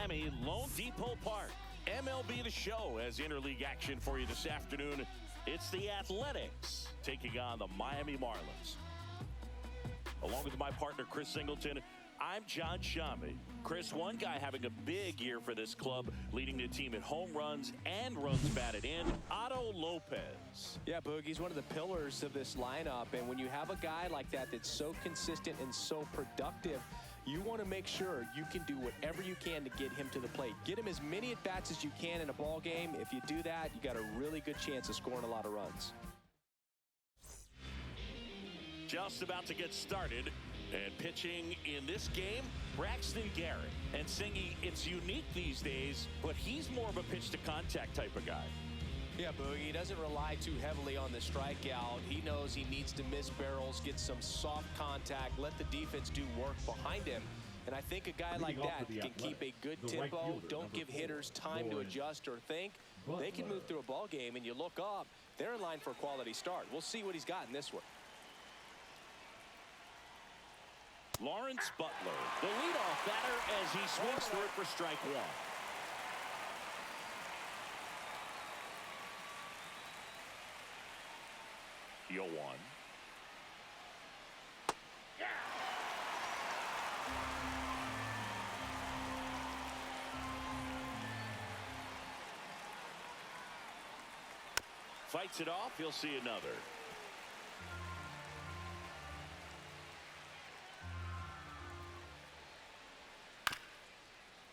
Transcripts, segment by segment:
Miami, Lone Depot Park. MLB The Show has interleague action for you this afternoon. It's the Athletics taking on the Miami Marlins. Along with my partner, Chris Singleton, I'm John Shammy. Chris, one guy having a big year for this club, leading the team in home runs and runs batted in, Otto Lopez. Yeah, Boog, he's one of the pillars of this lineup. And when you have a guy like that that's so consistent and so productive, you want to make sure you can do whatever you can to get him to the plate. Get him as many at-bats as you can in a ball game. If you do that, you got a really good chance of scoring a lot of runs. Just about to get started. And pitching in this game, Braxton Garrett. And Singy, it's unique these days, but he's more of a pitch-to-contact type of guy. Yeah, Boogie, he doesn't rely too heavily on the strikeout. He knows he needs to miss barrels, get some soft contact, let the defense do work behind him. And I think a guy like that can keep a good tempo, don't give hitters time to adjust or think. They can move through a ball game, and you look up, they're in line for a quality start. We'll see what he's got in this one. Lawrence Butler, the leadoff batter, as he swings through it for strike one. The 0-1. Fights it off. He'll see another.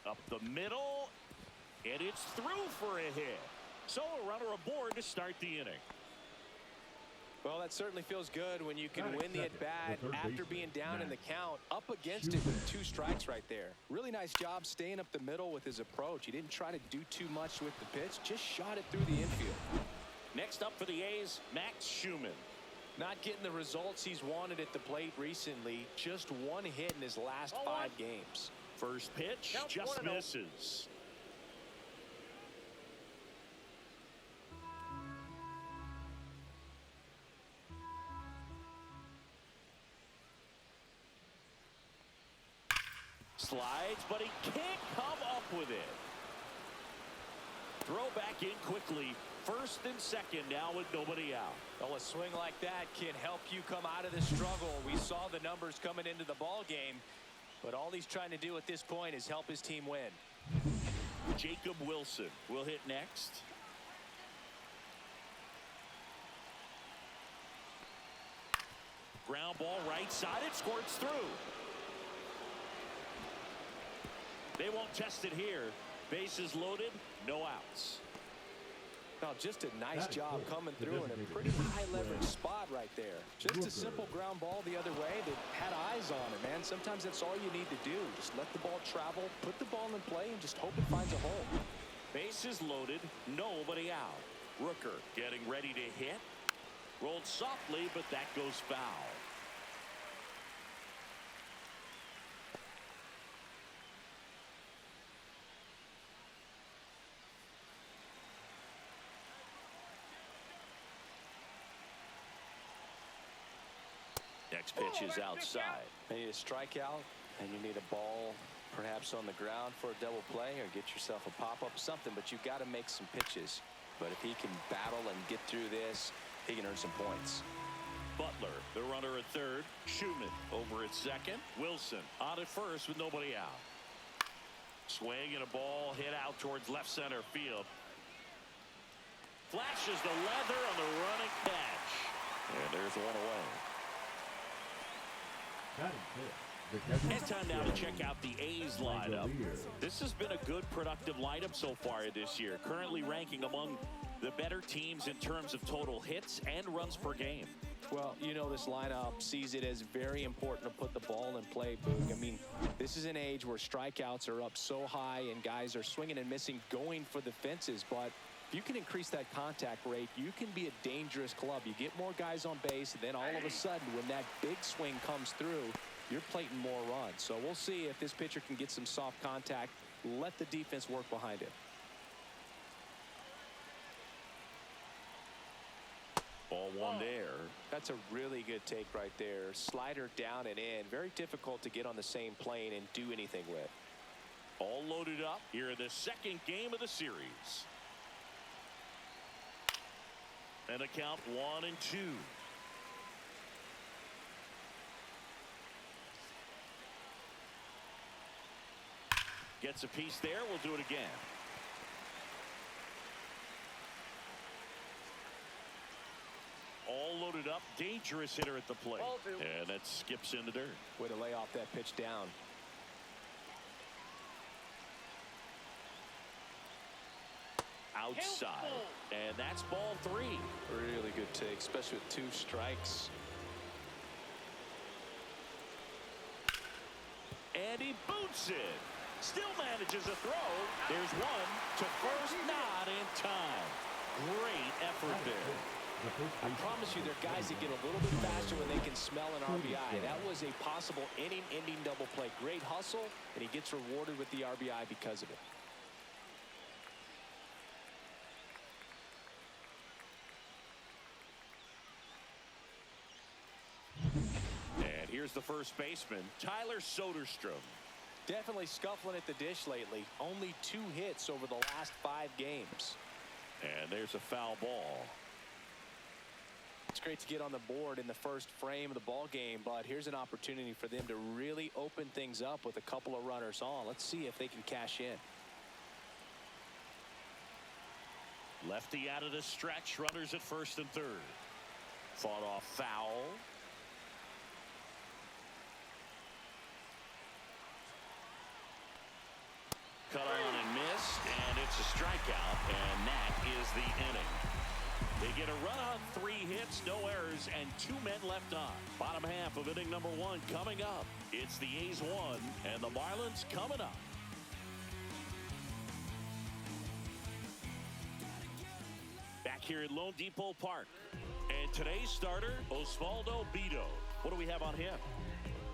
Up the middle, and it's through for a hit. So a runner aboard to start the inning. Well, that certainly feels good when you can win the at-bat after being down in the count, up against it with 2 strikes right there. Really nice job staying up the middle with his approach. He didn't try to do too much with the pitch, just shot it through the infield. Next up for the A's, Max Schumann. Not getting the results he's wanted at the plate recently. Just 1 hit in his last 5 games. First pitch just misses. Slides, but he can't come up with it. Throw back in quickly. First and second now with nobody out. Well, a swing like that can help you come out of the struggle. We saw the numbers coming into the ball game, but all he's trying to do at this point is help his team win. Jacob Wilson will hit next. Ground ball right side. It squirts through. They won't test it here. Bases loaded, no outs. Now, just a nice job coming through in a pretty high leverage spot right there. Just a simple ground ball the other way that had eyes on it, man. Sometimes that's all you need to do. Just let the ball travel, put the ball in play, and just hope it finds a hole. Bases loaded, nobody out. Rooker getting ready to hit. Rolled softly, but that goes foul. Next pitch is outside. You need a strikeout, and you need a ball perhaps on the ground for a double play, or get yourself a pop-up, something, but you've got to make some pitches. But if he can battle and get through this, he can earn some points. Butler, the runner at third. Schumann over at second. Wilson on at first with nobody out. Swing and a ball hit out towards left center field. Flashes the leather on the running catch. And there's one away. It's time now to check out the A's lineup. This has been a good, productive lineup so far this year, currently ranking among the better teams in terms of total hits and runs per game. Well, you know, this lineup sees it as very important to put the ball in play, Boog. I mean, this is an age where strikeouts are up so high and guys are swinging and missing, going for the fences. But if you can increase that contact rate, you can be a dangerous club. You get more guys on base, and then all of a sudden, when that big swing comes through, you're plating more runs. So we'll see if this pitcher can get some soft contact, let the defense work behind it. Ball one there. That's a really good take right there. Slider down and in. Very difficult to get on the same plane and do anything with. All loaded up here in the second game of the series. And a count 1-2. Gets a piece there. We'll do it again. All loaded up. Dangerous hitter at the plate. And that skips in the dirt. Way to lay off that pitch down. Outside. And that's ball 3. Really good take, especially with 2 strikes. And he boots it. Still manages a throw. There's one to first, not in time. Great effort there. I promise you, there are guys that get a little bit faster when they can smell an RBI. That was a possible inning-ending double play. Great hustle, and he gets rewarded with the RBI because of it. And here's the first baseman, Tyler Soderstrom. Definitely scuffling at the dish lately. Only 2 hits over the last 5 games. And there's a foul ball. It's great to get on the board in the first frame of the ball game, but here's an opportunity for them to really open things up with a couple of runners on. Let's see if they can cash in. Lefty out of the stretch, runners at first and third. Fought off foul. Cut on and missed, and it's a strikeout, and that is the inning. They get a run on 3 hits, no errors, and 2 men left on. Bottom half of inning number 1 coming up. It's the A's 1 and the Marlins coming up. Back here at Lone Depot Park. And today's starter, Osvaldo Bido. What do we have on him?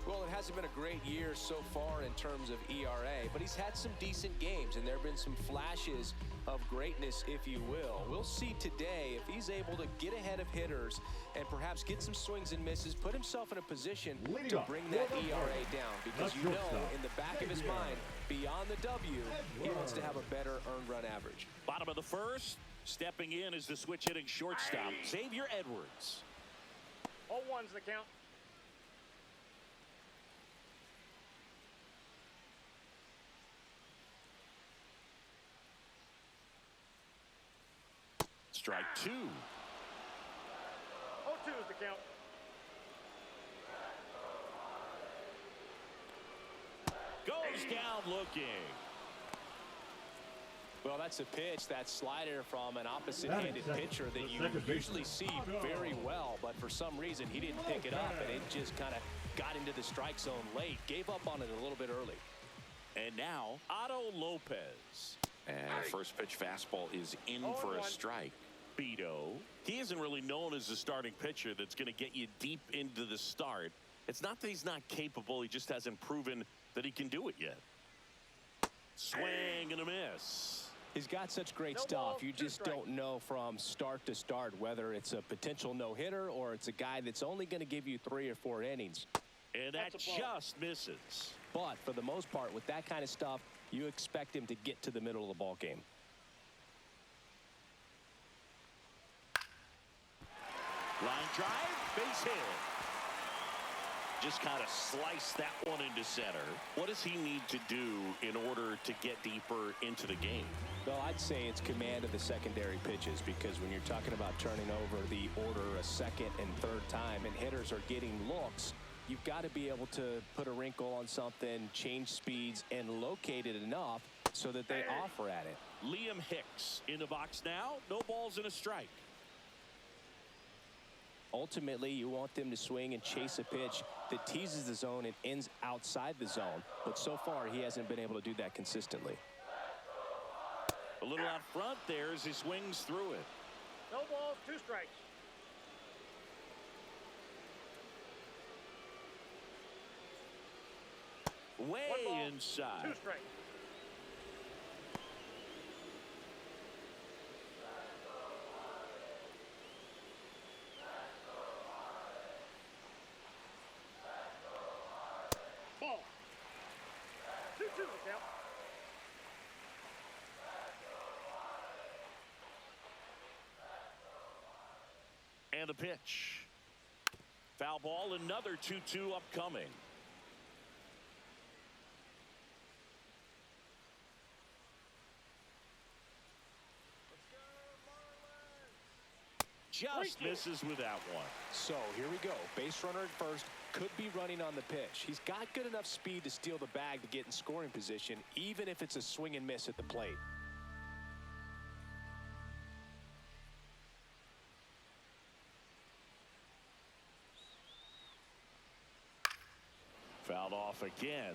Well, it hasn't been a great year so far in terms of ERA, but he's had some decent games, and there have been some flashes of greatness, if you will. We'll see today if he's able to get ahead of hitters and perhaps get some swings and misses, put himself in a position to bring that ERA down, because you know in the back of his mind, beyond the W, he wants to have a better earned run average. Bottom of the first, stepping in is the switch hitting shortstop, Xavier Edwards. 0-1's the count. Strike 2. 0-2 is the count. Goes down looking. Well, that's a pitch, that slider from an opposite-handed pitcher that you usually see very well, but for some reason he didn't pick it up, and it just kind of got into the strike zone late. Gave up on it a little bit early. And now, Otto Lopez. And first pitch fastball is in for a strike. Bido, he isn't really known as a starting pitcher that's going to get you deep into the start. It's not that he's not capable, he just hasn't proven that he can do it yet. Swing and a miss. He's got such great stuff. You just don't know from start to start whether it's a potential no-hitter or it's a guy that's only going to give you 3 or 4 innings. And that just misses. But for the most part, with that kind of stuff, you expect him to get to the middle of the ball game. Line drive, base hit. Just kind of slice that one into center. What does he need to do in order to get deeper into the game? Well, I'd say it's command of the secondary pitches, because when you're talking about turning over the order a second and third time and hitters are getting looks, you've got to be able to put a wrinkle on something, change speeds, and locate it enough so that they offer at it. Liam Hicks in the box now. No balls and a strike. Ultimately, you want them to swing and chase a pitch that teases the zone and ends outside the zone. But so far, he hasn't been able to do that consistently. A little out front there as he swings through it. No balls, 2 strikes. Way 1 ball, inside. 2 strikes. Ball. 2-2 the count. And the pitch. Foul ball, another 2-2 upcoming. Just misses with that one. So here we go. Base runner at first, could be running on the pitch. He's got good enough speed to steal the bag to get in scoring position, even if it's a swing and miss at the plate. Fouled off again,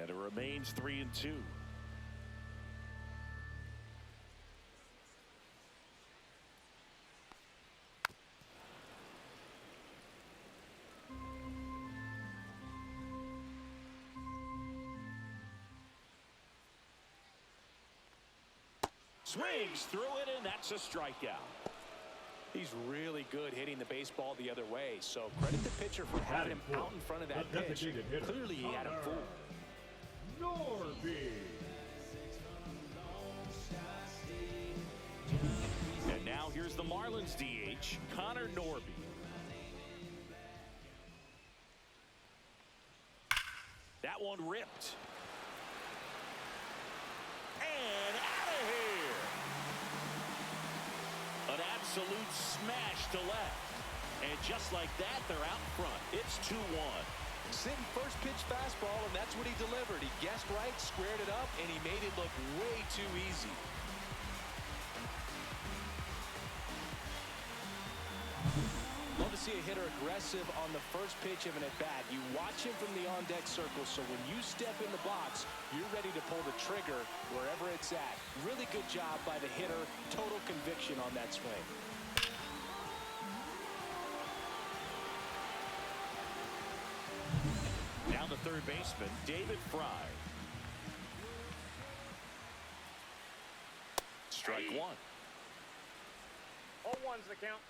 and it remains 3-2. Swings through it, and that's a strikeout. He's really good hitting the baseball the other way, so credit the pitcher for having him out in front of that pitch. Clearly he had him fooled. And now here's the Marlins DH, Connor Norby. That one ripped. And out of here. An absolute smash to left. And just like that, they're out front. It's 2-1. Sitting first pitch fastball, and that's what he delivered. He guessed right, squared it up, and he made it look way too easy. Love to see a hitter aggressive on the first pitch of an at-bat. You watch him from the on-deck circle, so when you step in the box, you're ready to pull the trigger wherever it's at. Really good job by the hitter. Total conviction on that swing. Down the third baseman, David Fry. Strike one. 0-1's the count.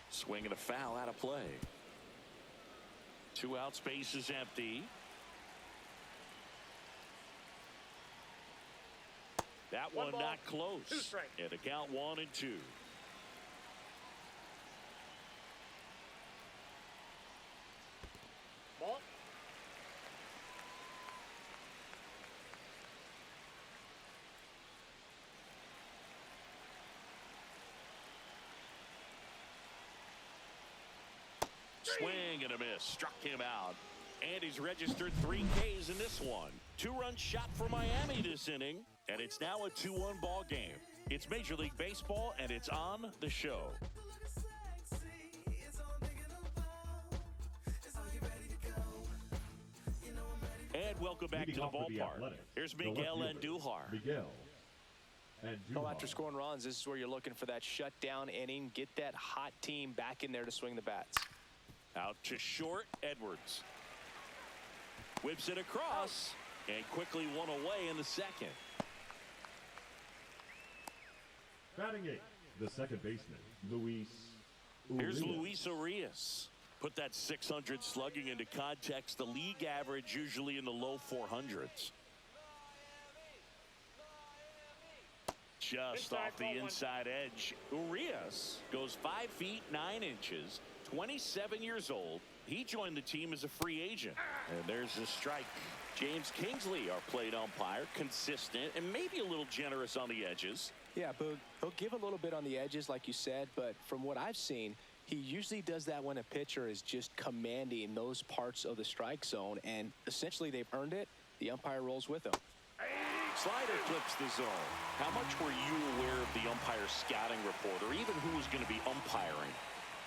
Swing and a foul out of play. 2 out, space is empty. That one ball, not 2 close. strikes. And a count 1-2. Ball. Swing and a miss. Struck him out. And he's registered 3 Ks in this one. 2-run shot for Miami this inning. And it's now a 2-1 ball game. It's Major League Baseball, and it's on the show. And welcome back to the ballpark. Here's Miguel Andujar. Well, after scoring runs, this is where you're looking for that shutdown inning. Get that hot team back in there to swing the bats. Out to short, Edwards. Whips it across, and quickly one away in the second. Batting 8, the second baseman, Luis Urias. Here's Luis Urias. Put that 600 slugging into context. The league average usually in the low 400s. Just off the inside edge. Urias goes 5 feet 9 inches, 27 years old. He joined the team as a free agent. And there's the strike. James Kingsley, our plate umpire, consistent and maybe a little generous on the edges. Yeah, Boog, he'll give a little bit on the edges, like you said, but from what I've seen, he usually does that when a pitcher is just commanding those parts of the strike zone, and essentially they've earned it. The umpire rolls with them. Slider clips the zone. How much were you aware of the umpire scouting report, or even who was going to be umpiring?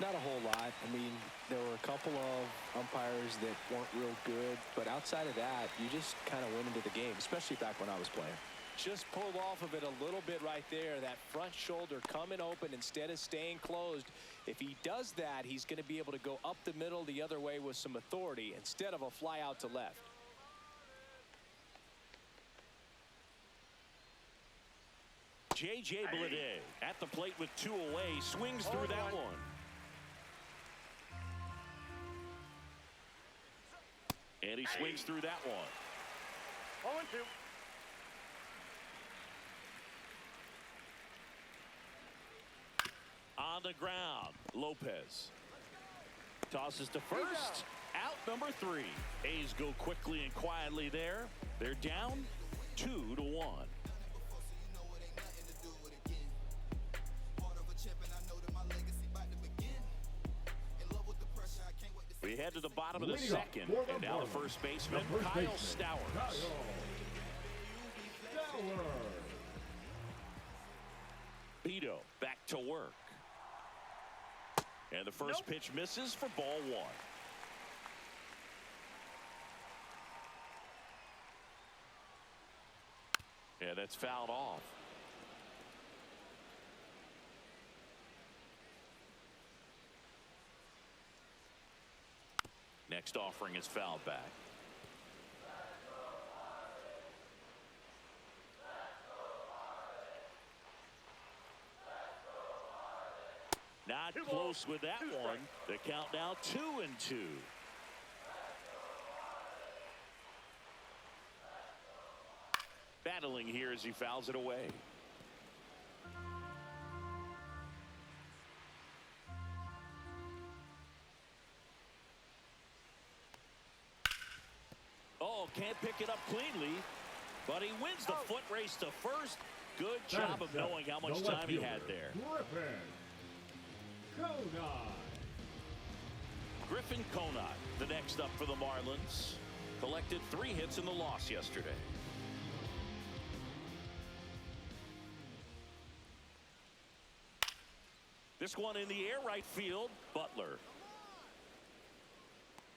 Not a whole lot. I mean, there were a couple of umpires that weren't real good, but outside of that, you just kind of went into the game, especially back when I was playing. Just pulled off of it a little bit right there. That front shoulder coming open instead of staying closed. If he does that, he's going to be able to go up the middle the other way with some authority instead of a fly out to left. J.J. Bleday at the plate with 2 away, swings through that one. And he swings through that one. 0-2. On the ground, Lopez tosses to first. Out number 3. A's go quickly and quietly there. They're down 2-1. We head to the bottom of the second, and now the first baseman, Kyle Stowers. Beto back to work. And the first pitch misses for ball 1. Yeah, that's fouled off. Next offering is fouled back. Not close with that one. The count now 2-2. Battling here as he fouls it away. Oh, can't pick it up cleanly, but he wins the foot race to first. Good job of knowing how much time he had there. Griffin Conant, the next up for the Marlins, collected 3 hits in the loss yesterday. This one in the air, right field, Butler.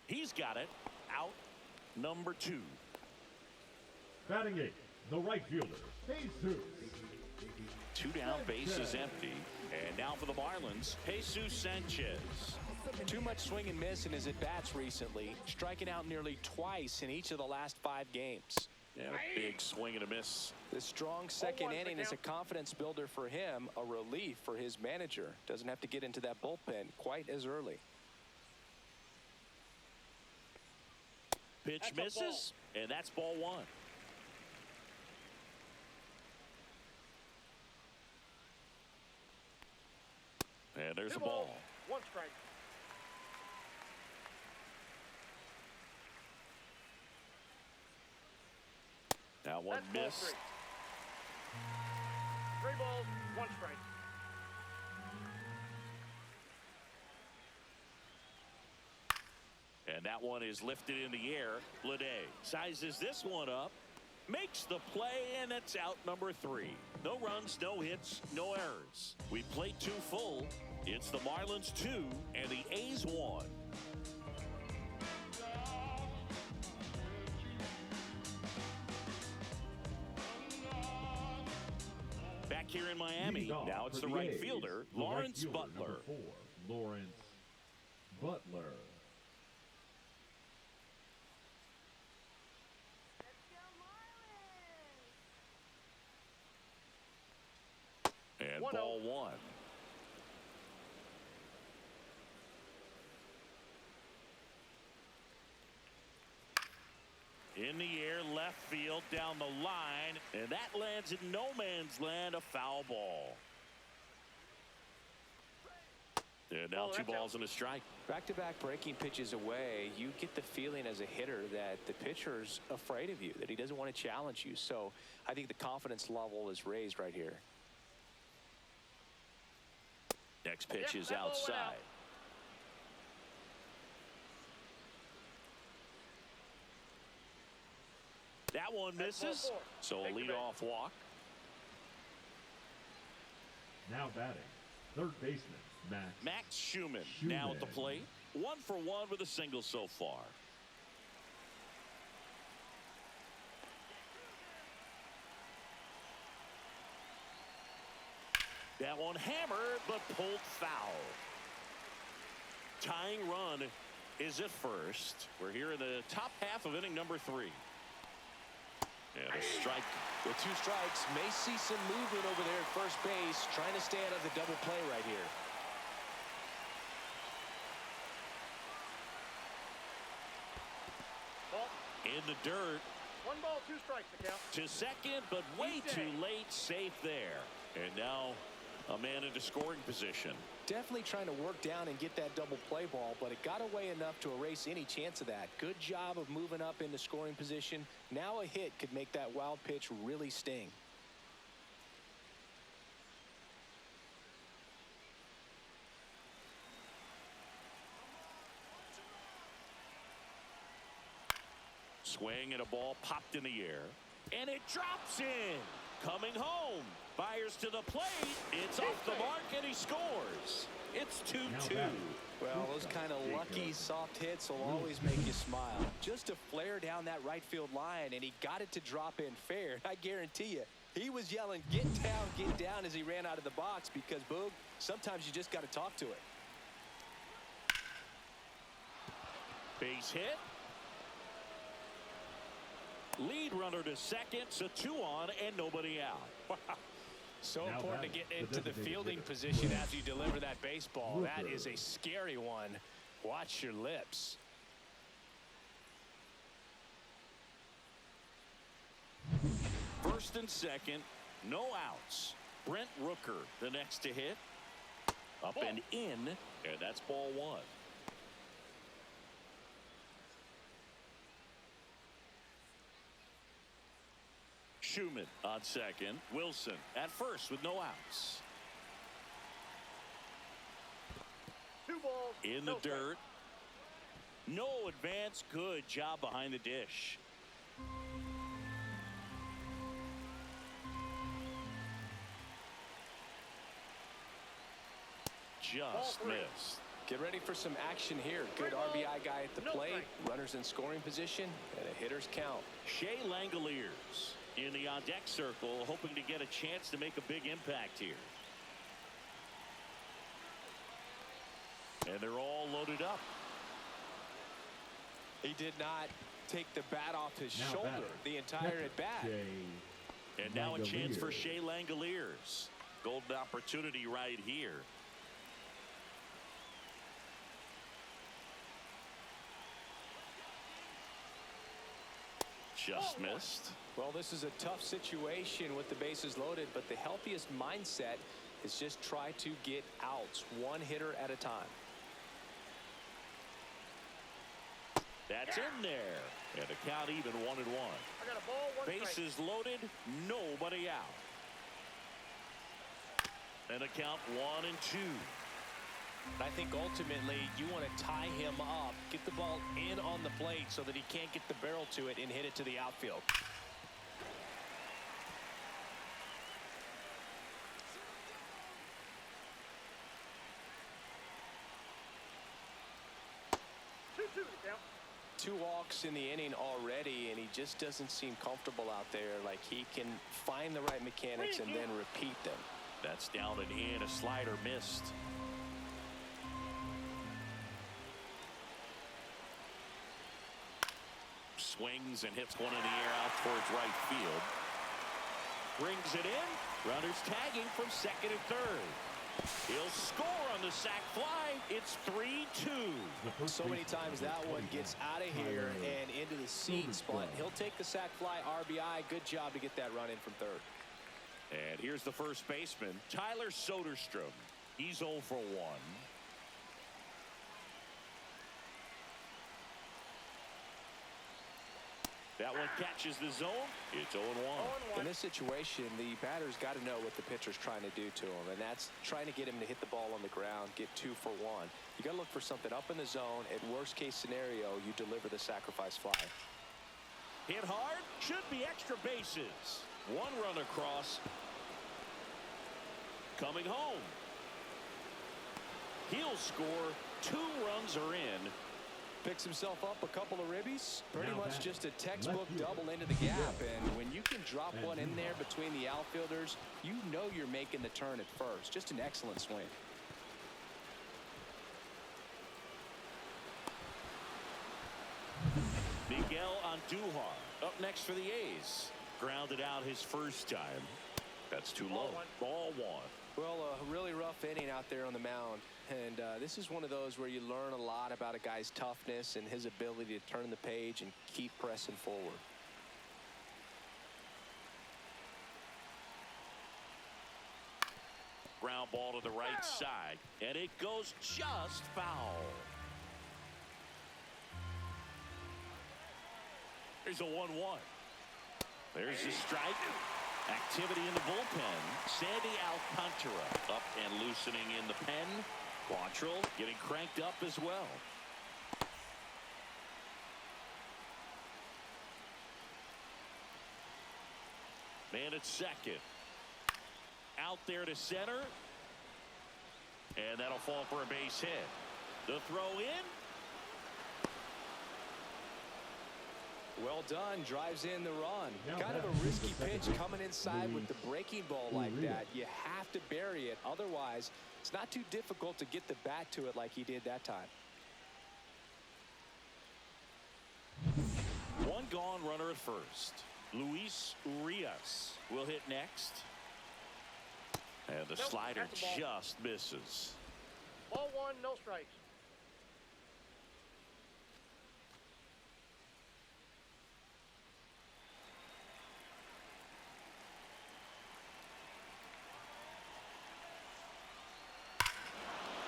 He's got it. Out number 2. Batting 8, the right fielder, Jesus. 2 down, base is empty. And now for the Marlins, Jesus Sanchez. Too much swing and miss in his at-bats recently, striking out nearly twice in each of the last 5 games. Yeah, a big swing and a miss. The strong second inning is a confidence builder for him, a relief for his manager. Doesn't have to get into that bullpen quite as early. Pitch misses, and that's ball 1. And there's a ball. 1 strike. That one missed. 3 balls, 1 strike. And that one is lifted in the air. Lede sizes this one up, makes the play, and it's out number 3. No runs, no hits, no errors. We played 2 full. It's the Marlins 2 and the A's 1. Back here in Miami, now it's the right fielder, Lawrence Butler. 4, Lawrence Butler. And ball 1. In the air, left field, down the line, and that lands in no man's land, a foul ball. And now 2 balls and a strike. Back-to-back breaking pitches away, you get the feeling as a hitter that the pitcher's afraid of you, that he doesn't want to challenge you. So I think the confidence level is raised right here. Next pitch is outside. That one misses, so a leadoff walk. Now batting, third baseman, Max Schumann now at the plate. 1 for 1 with a single so far. That one hammered, but pulled foul. Tying run is at first. We're here in the top half of inning number 3. And a strike. With 2 strikes, may see some movement over there at first base, trying to stay out of the double play right here. In the dirt. 1 ball, 2 strikes to count. To second, but way too late. Safe there. And now a man into scoring position. Definitely trying to work down and get that double play ball, but it got away enough to erase any chance of that. Good job of moving up into scoring position. Now a hit could make that wild pitch really sting. Swing and a ball popped in the air. And it drops in. Coming home. Fires to the plate. It's off the mark and he scores. It's 2-2. Well, those kind of lucky soft hits will always make you smile. Just a flare down that right field line, and he got it to drop in fair. I guarantee you, he was yelling, get down as he ran out of the box because, Boog, sometimes you just got to talk to it. Base hit. Lead runner to second, so 2 on and nobody out. So important to get into the fielding position as you deliver that baseball. That is a scary one. Watch your lips. First and second, no outs. Brent Rooker, the next to hit. Up and in, and that's ball 1. Schumann on second. Wilson at first with no outs. 2 balls. In the dirt. No advance. Good job behind the dish. Just missed. Get ready for some action here. Good RBI guy at the plate. Runners in scoring position and a hitter's count. Shea Langoliers in the on-deck circle, hoping to get a chance to make a big impact here. And they're all loaded up. He did not take the bat off his shoulder the entire at-bat. And now a chance for Shea Langoliers. Golden opportunity right here. Just missed. Well, this is a tough situation with the bases loaded, but the healthiest mindset is just try to get outs, one hitter at a time. That's in there. And the count even 1-1. I got a ball, 1 Bases loaded, nobody out. And the count 1-2. I think ultimately you want to tie him up, get the ball in on the plate so that he can't get the barrel to it and hit it to the outfield. Two walks in the inning already, and he just doesn't seem comfortable out there. Like he can find the right mechanics and then repeat them. That's down and in. A slider missed. Swings and hits one in the air out towards right field. Brings it in. Runners tagging from second and third. He'll score on the sac fly. It's 3-2. So many times that one gets out of here and into the seats, but he'll take the sac fly RBI. Good job to get that run in from third. And here's the first baseman, Tyler Soderstrom. He's 0 for 1. That one catches the zone. It's 0-1. In this situation, the batter's got to know what the pitcher's trying to do to him, and that's trying to get him to hit the ball on the ground, get 2 for 1. You got to look for something up in the zone. At worst case scenario, you deliver the sacrifice fly. Hit hard, should be extra bases. 1 run across. Coming home. He'll score. 2 runs are in. Picks himself up a couple of ribbies. Pretty much just a textbook double into the gap. And when you can drop one in there between the outfielders, you know you're making the turn at first. Just an excellent swing. Miguel Andujar up next for the A's. Grounded out his first time. That's too low. Ball 1. Well, a really rough inning out there on the mound. And this is one of those where you learn a lot about a guy's toughness and his ability to turn the page and keep pressing forward. Ground ball to the right side, and it goes just foul. Here's a 1-1. There's the strike. Activity in the bullpen. Sandy Alcantara up and loosening in the pen. Quantrill getting cranked up as well. Man at second. Out there to center. And that'll fall for a base hit. The throw in. Well done. Drives in the run. Now Kind of back a to risky the second pitch baseman, coming inside with the breaking ball like Urias. that. You have to bury it. Otherwise, it's not too difficult to get the bat to it like he did that time. One gone, runner at first. Luis Urias will hit next. And the slider that's a ball. just misses. Ball 1, no strikes.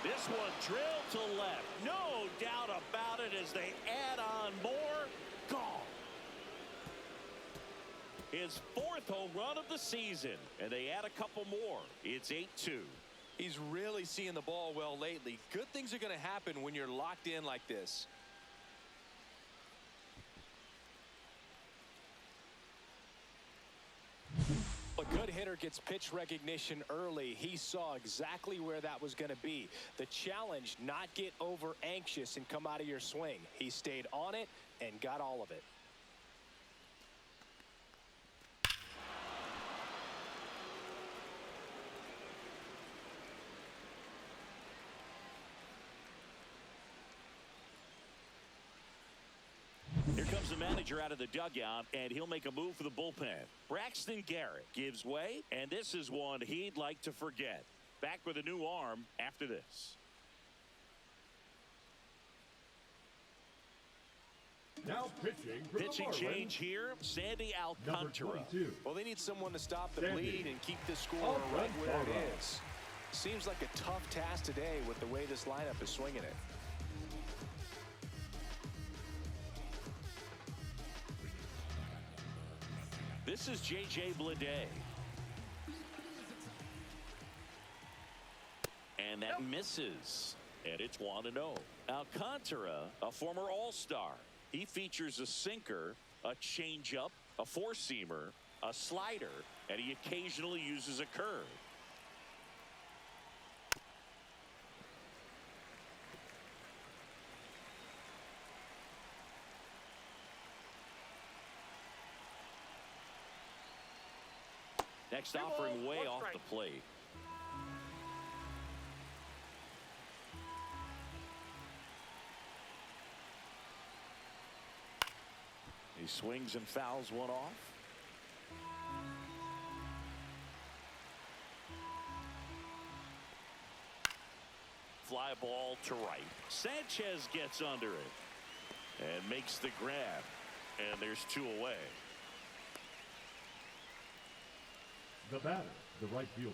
This one drilled to left. No doubt about it as they add on more. Gone. His fourth home run of the season. And they add a couple more. It's 8-2. He's really seeing the ball well lately. Good things are going to happen when you're locked in like this. A good hitter gets pitch recognition early. He saw exactly where that was going to be. The challenge, not get over anxious and come out of your swing. He stayed on it and got all of it. Here comes the manager out of the dugout, and he'll make a move for the bullpen. Braxton Garrett gives way, and this is one he'd like to forget. Back with a new arm after this. Now pitching for the Pitching Marlins, change here, Sandy number Alcantara. 22. Well, they need someone to stop the Sandy bleed and keep the score right where Alcantara. it is. Seems like a tough task today with the way this lineup is swinging it. This is J.J. Bleday. And that misses. And it's 1-0. Alcantara, a former All-Star. He features a sinker, a changeup, a four-seamer, a slider, and he occasionally uses a curve. Next offering way off the plate. He swings and fouls one off. Fly ball to right. Sanchez gets under it and makes the grab. And there's two away. The batter, the right fielder,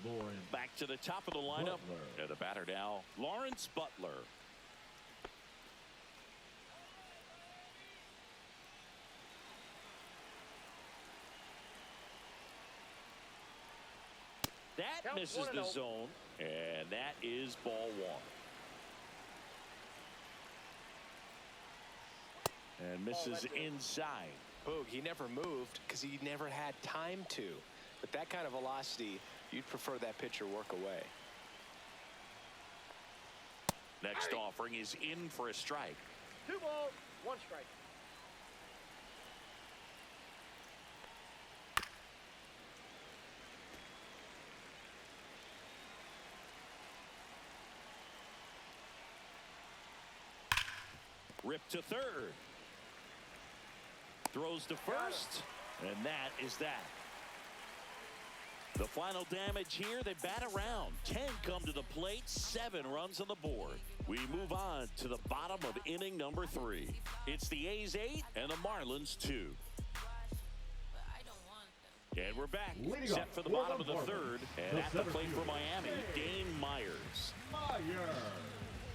Lawrence. Back to the top of the lineup. Butler. And the batter now, Lawrence Butler. That Count misses the 1-0. zone, and that is ball one. And misses inside. Boog, he never moved because he never had time to. But that kind of velocity, you'd prefer that pitcher work away. Next offering is in for a strike. 2 balls, 1 strike. Ripped to third. Throws to first. And that is that. The final damage here, they bat around. 10 come to the plate, 7 runs on the board. We move on to the bottom of inning number 3. It's the A's 8 and the Marlins 2. And we're back, set for the bottom of the third. And at the plate for Miami, Dane Myers.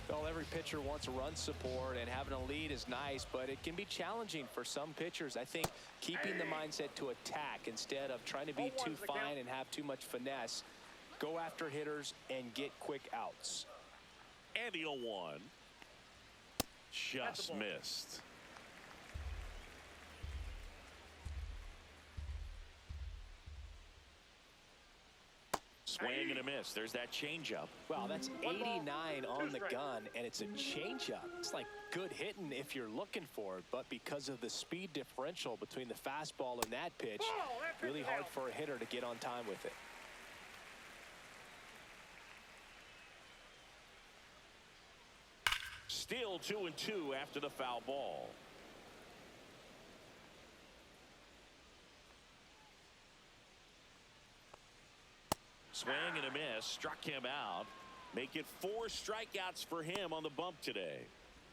Well, every pitcher wants run support, and having a lead is nice, but it can be challenging for some pitchers. I think keeping the mindset to attack instead of trying to be too fine and have too much finesse. Go after hitters and get quick outs. And the 0-1. Just missed. Swing and a miss. There's that changeup. Wow, that's 89 on the gun, and it's a changeup. It's like good hitting if you're looking for it, but because of the speed differential between the fastball and that pitch, really hard for a hitter to get on time with it. Still 2-2 after the foul ball. Swing and a miss, struck him out. Make it 4 strikeouts for him on the bump today.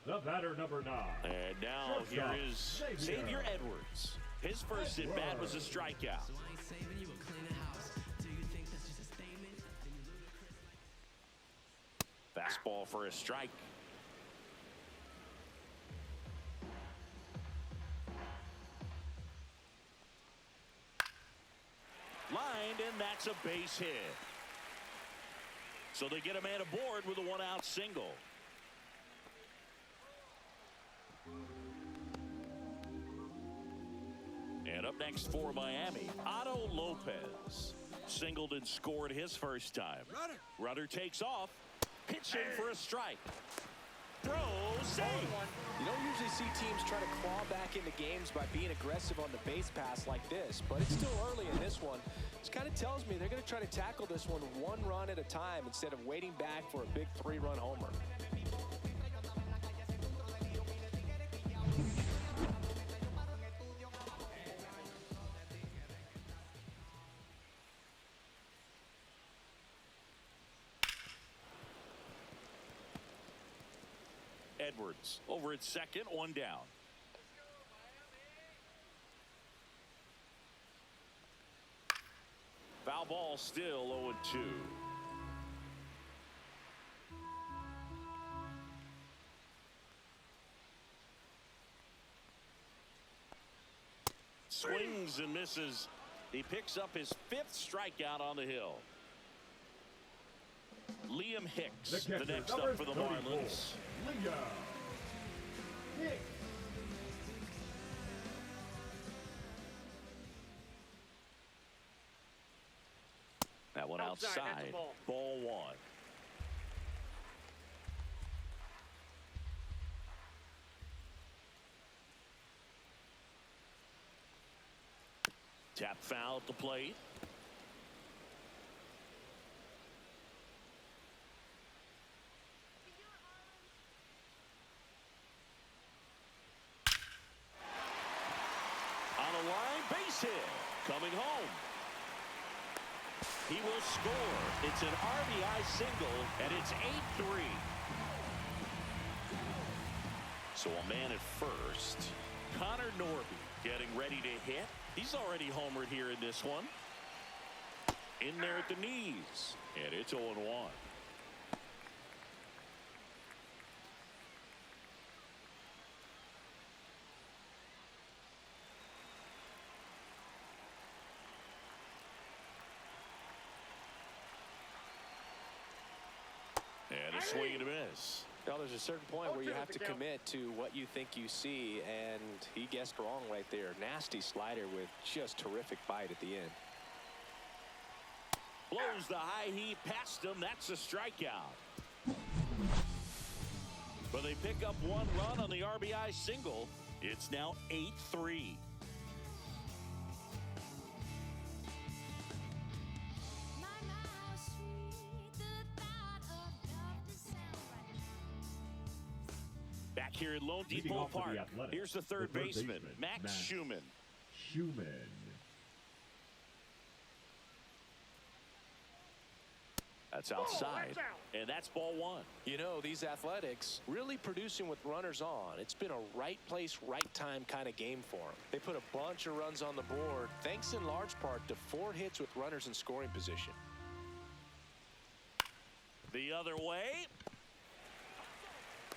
The batter, number 9. And now here is Xavier Edwards. His first at bat was a strikeout. Fastball for a strike. Lined, and that's a base hit. So they get a man aboard with a 1-out single. And up next for Miami, Otto Lopez. Singled and scored his first time. Runner takes off. Pitching for a strike. Throw, save. You don't usually see teams try to claw back into games by being aggressive on the base pass like this, but it's still early in this one. This kind of tells me they're going to try to tackle this one 1 run at a time instead of waiting back for a big 3-run homer. Edwards over at second, 1 down. Foul ball, still 0-2. Swings and misses. He picks up his 5th strikeout on the hill. Liam Hicks, the next up for the Marlins. Liam Hicks. That one outside. Ball 1. Tap foul at the plate. On the line, base hit. Coming home. He will score. It's an RBI single, and it's 8-3. So a man at first. Connor Norby getting ready to hit. He's already homered here in this one. In there at the knees. And it's 0-1. And a swing and a miss. Now, there's a certain point where you have to commit to what you think you see, and he guessed wrong right there. Nasty slider with just terrific bite at the end. Blows the high heat past him. That's a strikeout. But they pick up 1 run on the RBI single. It's now 8-3. Back here at Lone Depot Park, here's the third baseman, Max Schumann. That's outside. That's out. And that's ball one. You know, these Athletics really producing with runners on. It's been a right place, right time kind of game for them. They put a bunch of runs on the board, thanks in large part to 4 hits with runners in scoring position. The other way.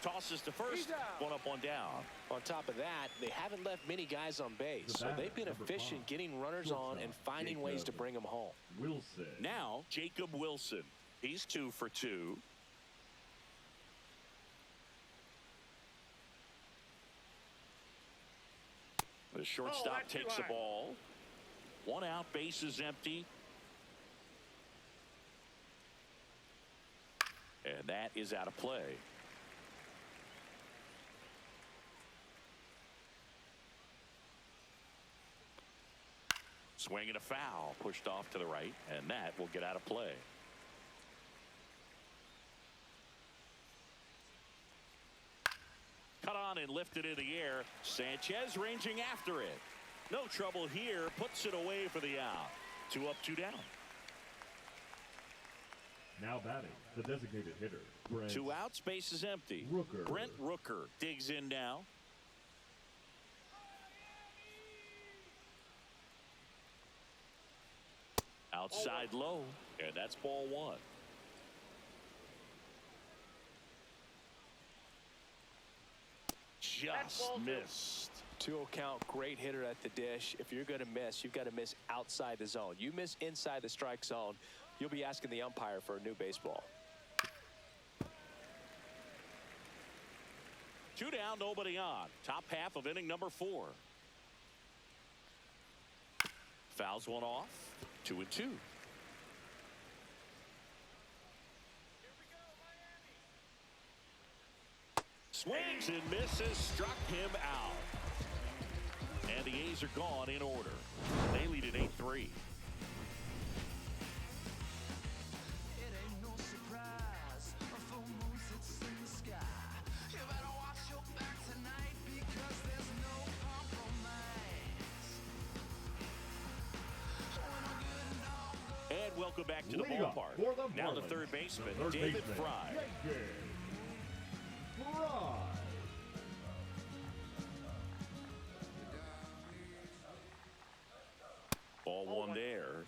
Tosses to first. One up, one down. On top of that, they haven't left many guys on base, so they've been efficient getting runners on and finding ways to bring them home. Wilson. Now, Jacob Wilson. He's 2 for 2. The shortstop takes the ball. 1 out, base is empty. And that is out of play. Swing and a foul, pushed off to the right, and that will get out of play. Cut on and lifted in the air. Sanchez ranging after it. No trouble here. Puts it away for the out. 2 up, 2 down. Now batting, the designated hitter, Brent. 2 outs, base is empty. Rooker. Brent Rooker digs in now. Outside low, and that's ball one. Just missed. 2-0 count, great hitter at the dish. If you're going to miss, you've got to miss outside the zone. You miss inside the strike zone, you'll be asking the umpire for a new baseball. 2 down, nobody on. Top half of inning number 4. Fouls one off. 2 and 2. Swings and misses, struck him out. And the A's are gone in order. They lead at 8-3. And welcome back to the ballpark. Now the third baseman, David Fry. Ball one there.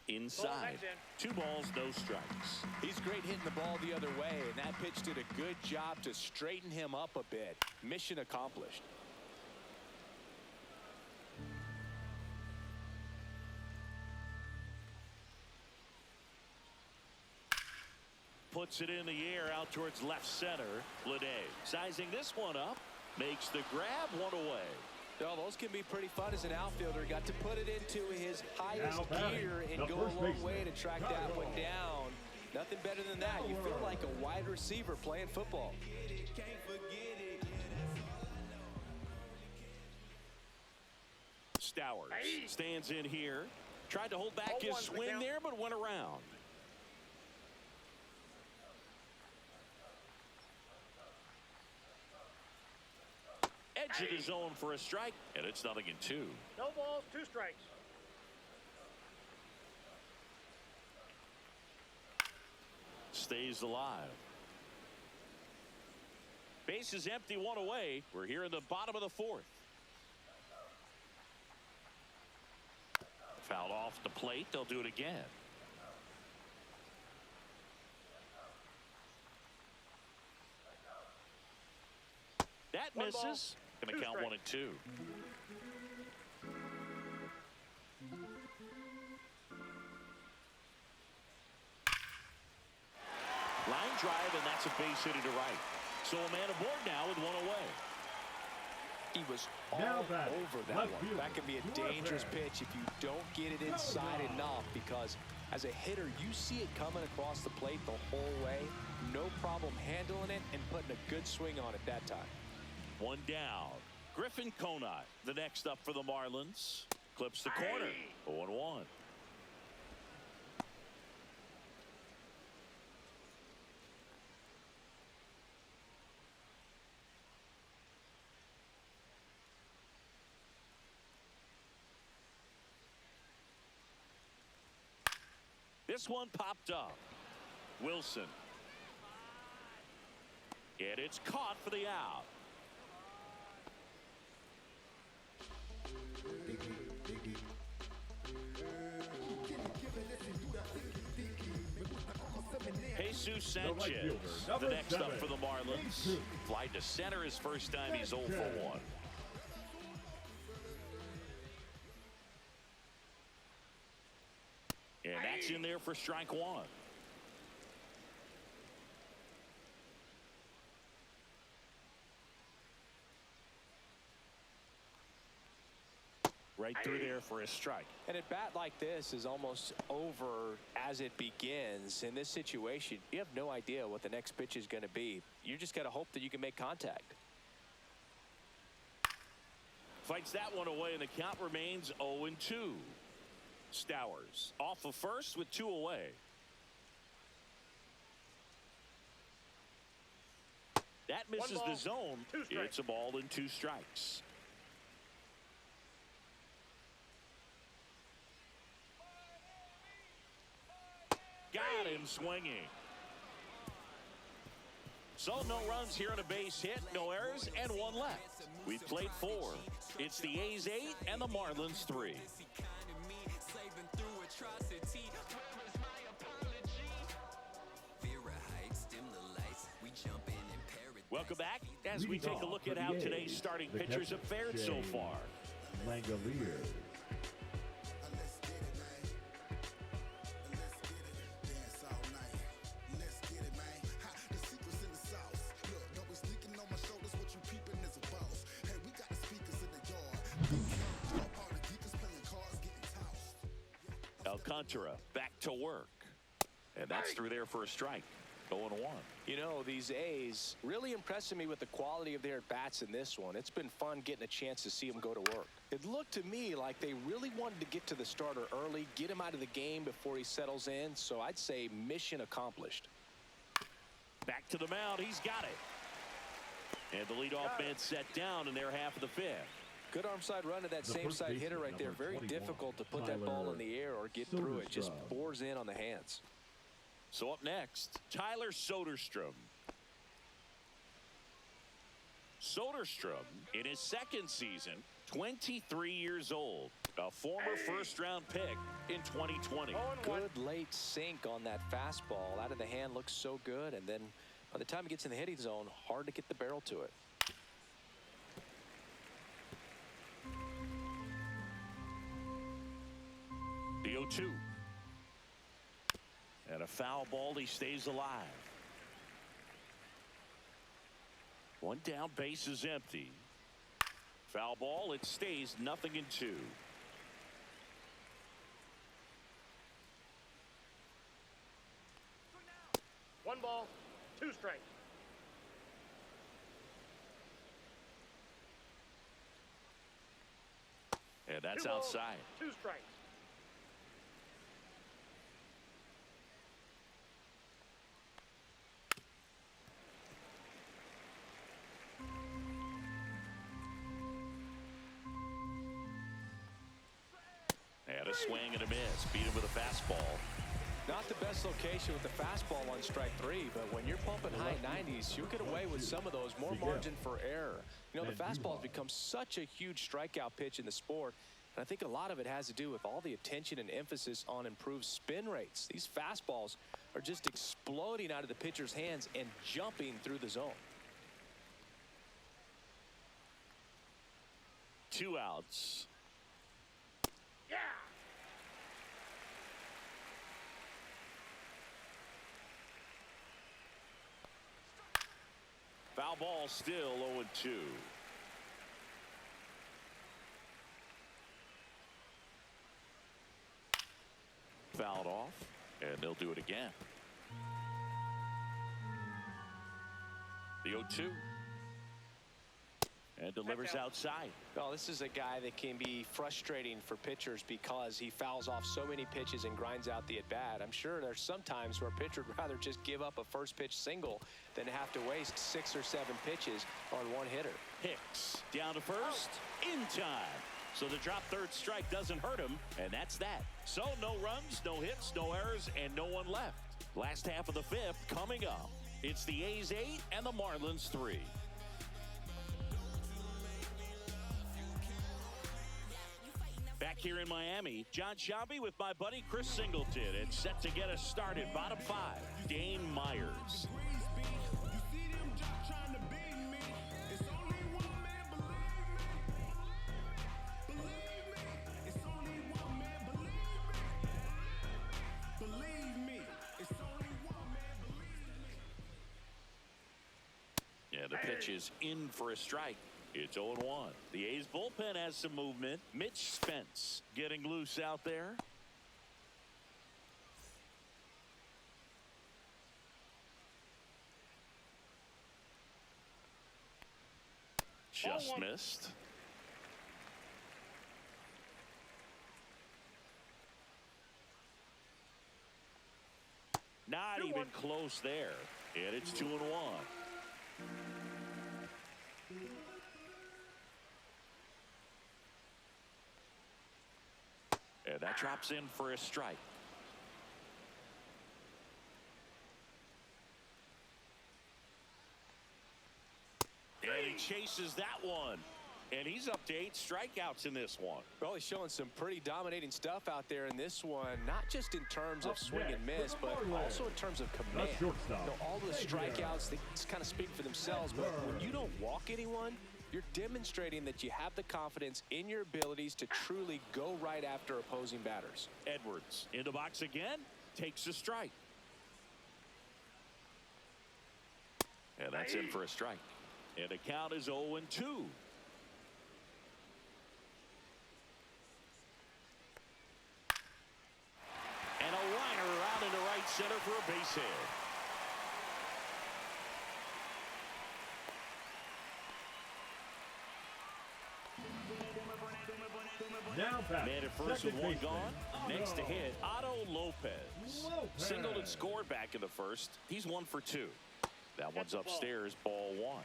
Inside. 2 balls, no strikes. He's great hitting the ball the other way, and that pitch did a good job to straighten him up a bit. Mission accomplished. Puts it in the air out towards left center. Lede sizing this one up. Makes the grab, 1 away. Oh, those can be pretty fun as an outfielder. Got to put it into his highest gear and go a long way to track that one down. Nothing better than that. You feel like a wide receiver playing football. Stowers stands in here. Tried to hold back his swing there, but went around. Edge of the zone for a strike, and it's 0-2. No balls, 2 strikes. Stays alive. Base is empty, 1 away. We're here in the bottom of the 4th. Fouled off the plate. They'll do it again. That misses. Going to count 1 and 2. Line drive, and that's a base hit to right. So a man aboard now with 1 away. He was all over that one. That can be a dangerous pitch if you don't get it inside enough, because as a hitter, you see it coming across the plate the whole way. No problem handling it and putting a good swing on it that time. 1 down. Griffin Conant, the next up for the Marlins. Clips the corner. 0-1. This one popped up. Wilson. And it's caught for the out. Jesus Sanchez, the next up for the Marlins. Fly to center his first time. He's 0 for 1. And that's in there for strike one. Right through there for a strike. And at bat like this is almost over as it begins. In this situation, you have no idea what the next pitch is going to be. You just got to hope that you can make contact. Fights that one away, and the count remains 0-2. Stowers off of first with 2 away. That misses the zone. It's a ball and 2 strikes. Got him swinging. So no runs here on a base hit, no errors, and 1 left. We've played 4. It's the A's 8 and the Marlins 3. Welcome back as we take a look at how today's starting pitchers have fared so far. Langoliers. Alcantara back to work. And that's through there for a strike. 0-1. You know, these A's really impressing me with the quality of their bats in this one. It's been fun getting a chance to see them go to work. It looked to me like they really wanted to get to the starter early, get him out of the game before he settles in. So I'd say mission accomplished. Back to the mound. He's got it. And the leadoff man set down in their half of the 5th. Good arm side run to that same side hitter right there. Very difficult to put that ball in the air or get through it. Just bores in on the hands. So up next, Tyler Soderstrom. Soderstrom, in his 2nd season, 23 years old. A former first-round pick in 2020. Good late sink on that fastball. Out of the hand looks so good. And then by the time it gets in the hitting zone, hard to get the barrel to it. The 0-2. And a foul ball. He stays alive. 1 down, base is empty. Foul ball. It stays 0-2. One ball, 2 strikes. And that's 2 balls, outside. 2 strikes. And a swing and a miss. Beat him with a fastball. Not the best location with the fastball on strike 3, but when you're pumping high 90s, you'll get away with some of those. More margin for error. You know, the fastball has become such a huge strikeout pitch in the sport, and I think a lot of it has to do with all the attention and emphasis on improved spin rates. These fastballs are just exploding out of the pitcher's hands and jumping through the zone. 2 outs. Yeah. Foul ball, still 0-2. Fouled off, and they'll do it again. The 0-2. And delivers outside. Well, this is a guy that can be frustrating for pitchers because he fouls off so many pitches and grinds out the at-bat. I'm sure there's some times where a pitcher would rather just give up a first pitch single than have to waste 6 or 7 pitches on one hitter. Hicks down to first in time. So the drop third strike doesn't hurt him, and that's that. So no runs, no hits, no errors, and no one left. Last half of the fifth coming up. It's the A's 8 and the Marlins 3. Back here in Miami, John Sciambi with my buddy Chris Singleton. It's set to get us started. Bottom 5, Dane Myers. Yeah, the pitch is in for a strike. It's 0-1. The A's bullpen has some movement. Mitch Spence getting loose out there. Just missed. Not even close there. And it's 2-1. And that drops in for a strike. And he chases that one. And he's up to 8 strikeouts in this one. Well, he's showing some pretty dominating stuff out there in this one, not just in terms of swing and miss, but also in terms of command. You know, all those strikeouts, they just kind of speak for themselves, but when you don't walk anyone, you're demonstrating that you have the confidence in your abilities to truly go right after opposing batters. Edwards in the box again, takes a strike. And that's in for a strike. And the count is 0-2. And a liner around into right center for a base hit. Now back. Man at first with one gone. Next to hit, Otto Lopez. Singled and scored back in the first. He's 1 for 2. That one's upstairs, ball 1.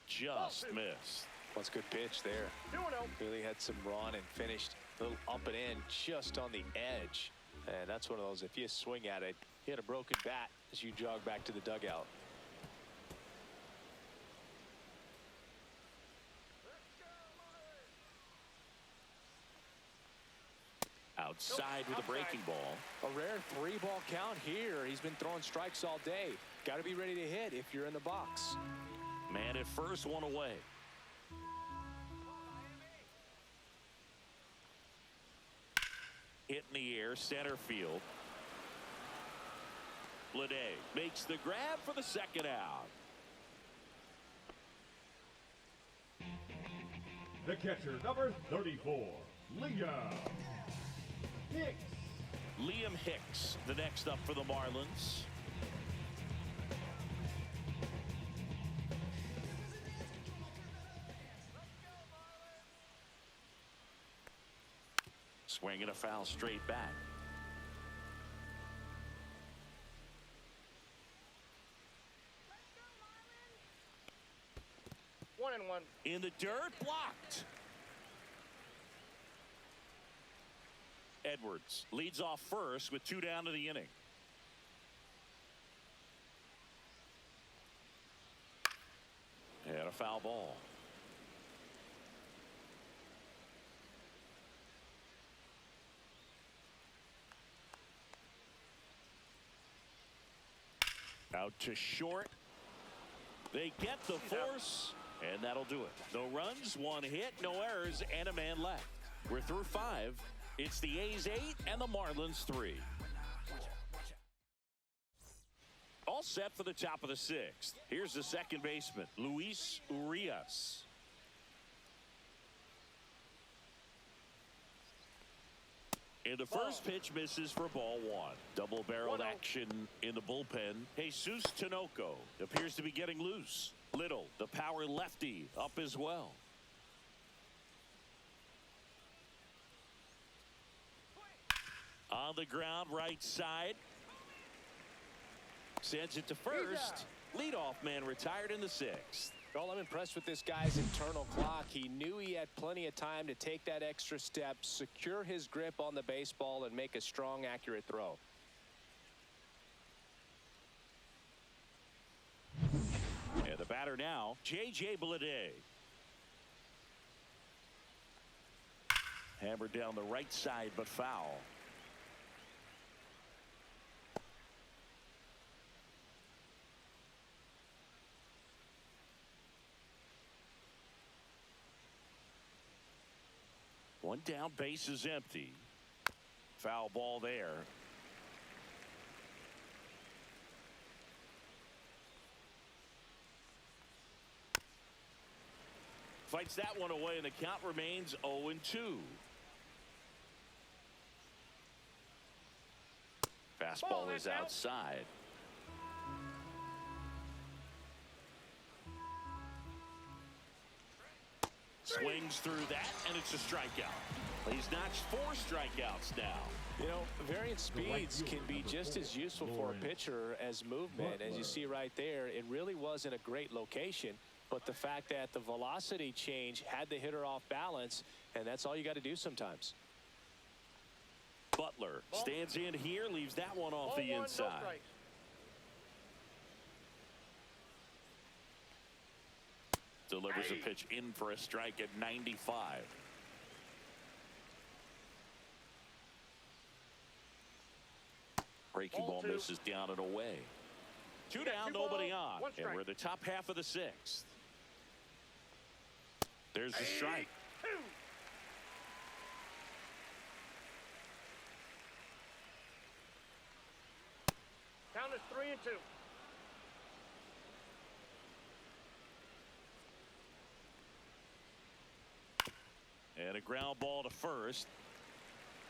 Just missed. That's a good pitch there. Really had some run and finished a little up and in just on the edge. And that's one of those, if you swing at it, hit a broken bat as you jog back to the dugout. Outside with a breaking ball. A rare 3-ball count here. He's been throwing strikes all day. Got to be ready to hit if you're in the box. Man at first, one away. Hit in the air, center field. Lede makes the grab for the second out. The catcher, number 34, Liam Hicks. Liam Hicks, the next up for the Marlins. Swinging a foul straight back. One and one. In the dirt, blocked. Edwards leads off first with 2 down to the inning. And a foul ball. Out to short. They get the force, and that'll do it. No runs, 1 hit, no errors, and a man left. We're through 5. It's the A's 8 and the Marlins 3. All set for the top of the 6th. Here's the second baseman, Luis Urias. And the first pitch misses for ball 1. Double-barreled action in the bullpen. Jesus Tinoco appears to be getting loose. Little, the power lefty, up as well. On the ground, right side. Sends it to first. Leadoff man retired in the 6th. Well, I'm impressed with this guy's internal clock. He knew he had plenty of time to take that extra step, secure his grip on the baseball, and make a strong, accurate throw. And the batter now, J.J. Bleday. Hammered down the right side, but foul. One down, base is empty. Foul ball there. Fights that one away, and the count remains 0-2. Fastball is outside. Swings through that, and it's a strikeout. He's notched 4 strikeouts now. You know, variant speeds can be just as useful for a pitcher as movement. As you see right there, it really wasn't a great location, but the fact that the velocity change had the hitter off balance, and that's all you got to do sometimes. Butler stands in here, leaves that one off the inside. Delivers a pitch in for a strike at 95. Breaking ball misses down and away. 2 down, nobody on. And we're the top half of the 6th. There's the strike. Count is 3-2. And a ground ball to first.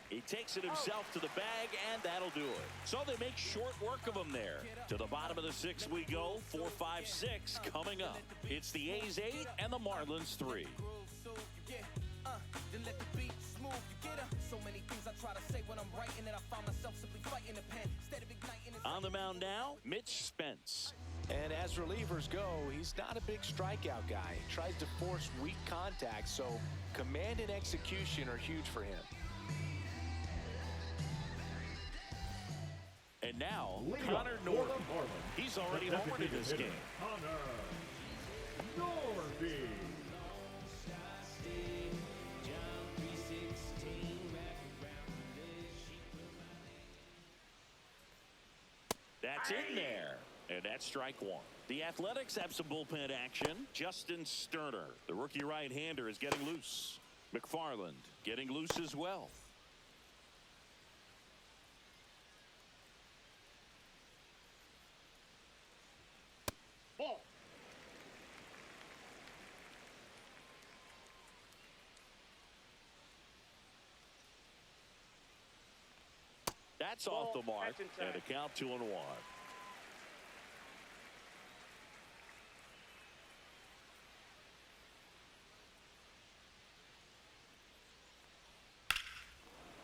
He takes it himself to the bag, and that'll do it. So they make short work of him there. To the bottom of the 6th we go. 4, 5, 6 coming up. It's the A's 8 and the Marlins 3. On the mound now, Mitch Spence. And as relievers go, he's not a big strikeout guy. He tries to force weak contact, so command and execution are huge for him. And now, Connor Norby. He's already homered in this game. Connor Norby. That's in there. And that's strike 1. The Athletics have some bullpen action. Justin Sterner, the rookie right-hander, is getting loose. McFarland getting loose as well. Ball. That's off the mark, and a count 2-1.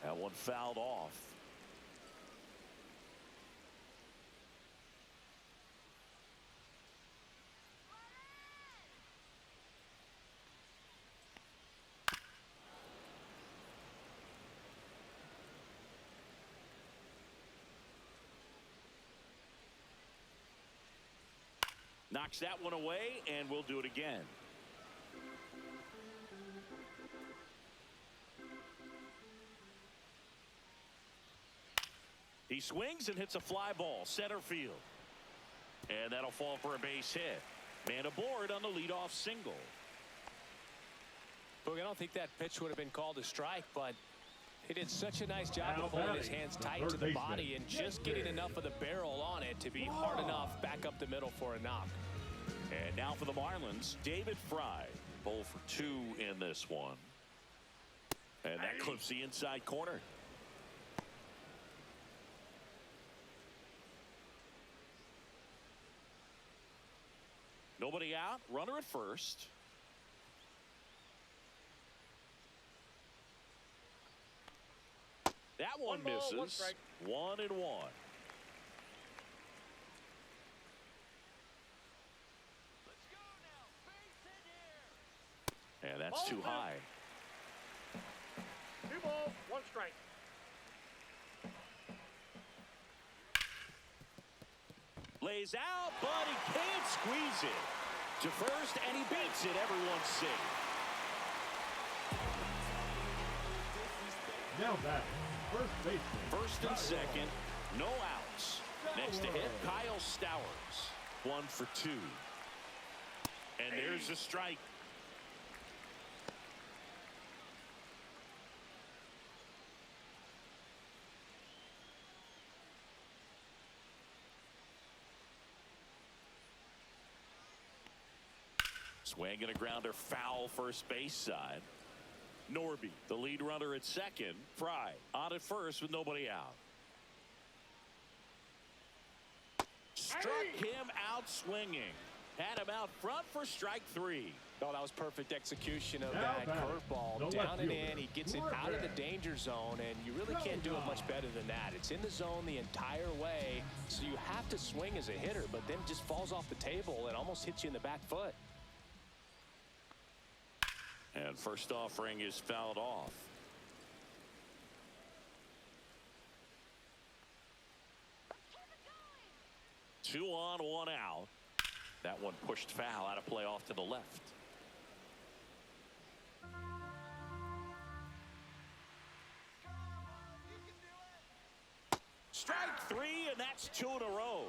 That one fouled off. Knocks that one away, and we'll do it again. He swings and hits a fly ball center field. And that'll fall for a base hit. Man aboard on the leadoff single. Look, I don't think that pitch would have been called a strike, but he did such a nice job of holding his hands tight to the body and just getting enough of the barrel on it to be hard enough back up the middle for a knock. And now for the Marlins, David Fry. 0 for 2 in this one. And that clips the inside corner. Nobody out, runner at first. That one One ball, one misses. strike. 1-1. And that's Ball too two. high. 2 balls, 1 strike. Lays out, but he can't squeeze it. To first, and he beats it. Everyone's safe. Now back, first baseman. First and Kyle. second, no outs. Next to hit, Kyle Stowers. 1 for 2. And there's a strike. Swing and a grounder foul first base side. Norby, the lead runner at second. Fry on at first with nobody out. Struck him out swinging. Had him out front for strike 3. Oh, that was perfect execution of Now that back. curveball. No Down left and fielder. in. He gets it Corbett. out of the danger zone, and you really can't do it much better than that. It's in the zone the entire way, so you have to swing as a hitter, but then it just falls off the table and almost hits you in the back foot. And first offering is fouled off. Two on, one out. That one pushed foul out of play off to the left. Strike 3, and that's 2 in a row.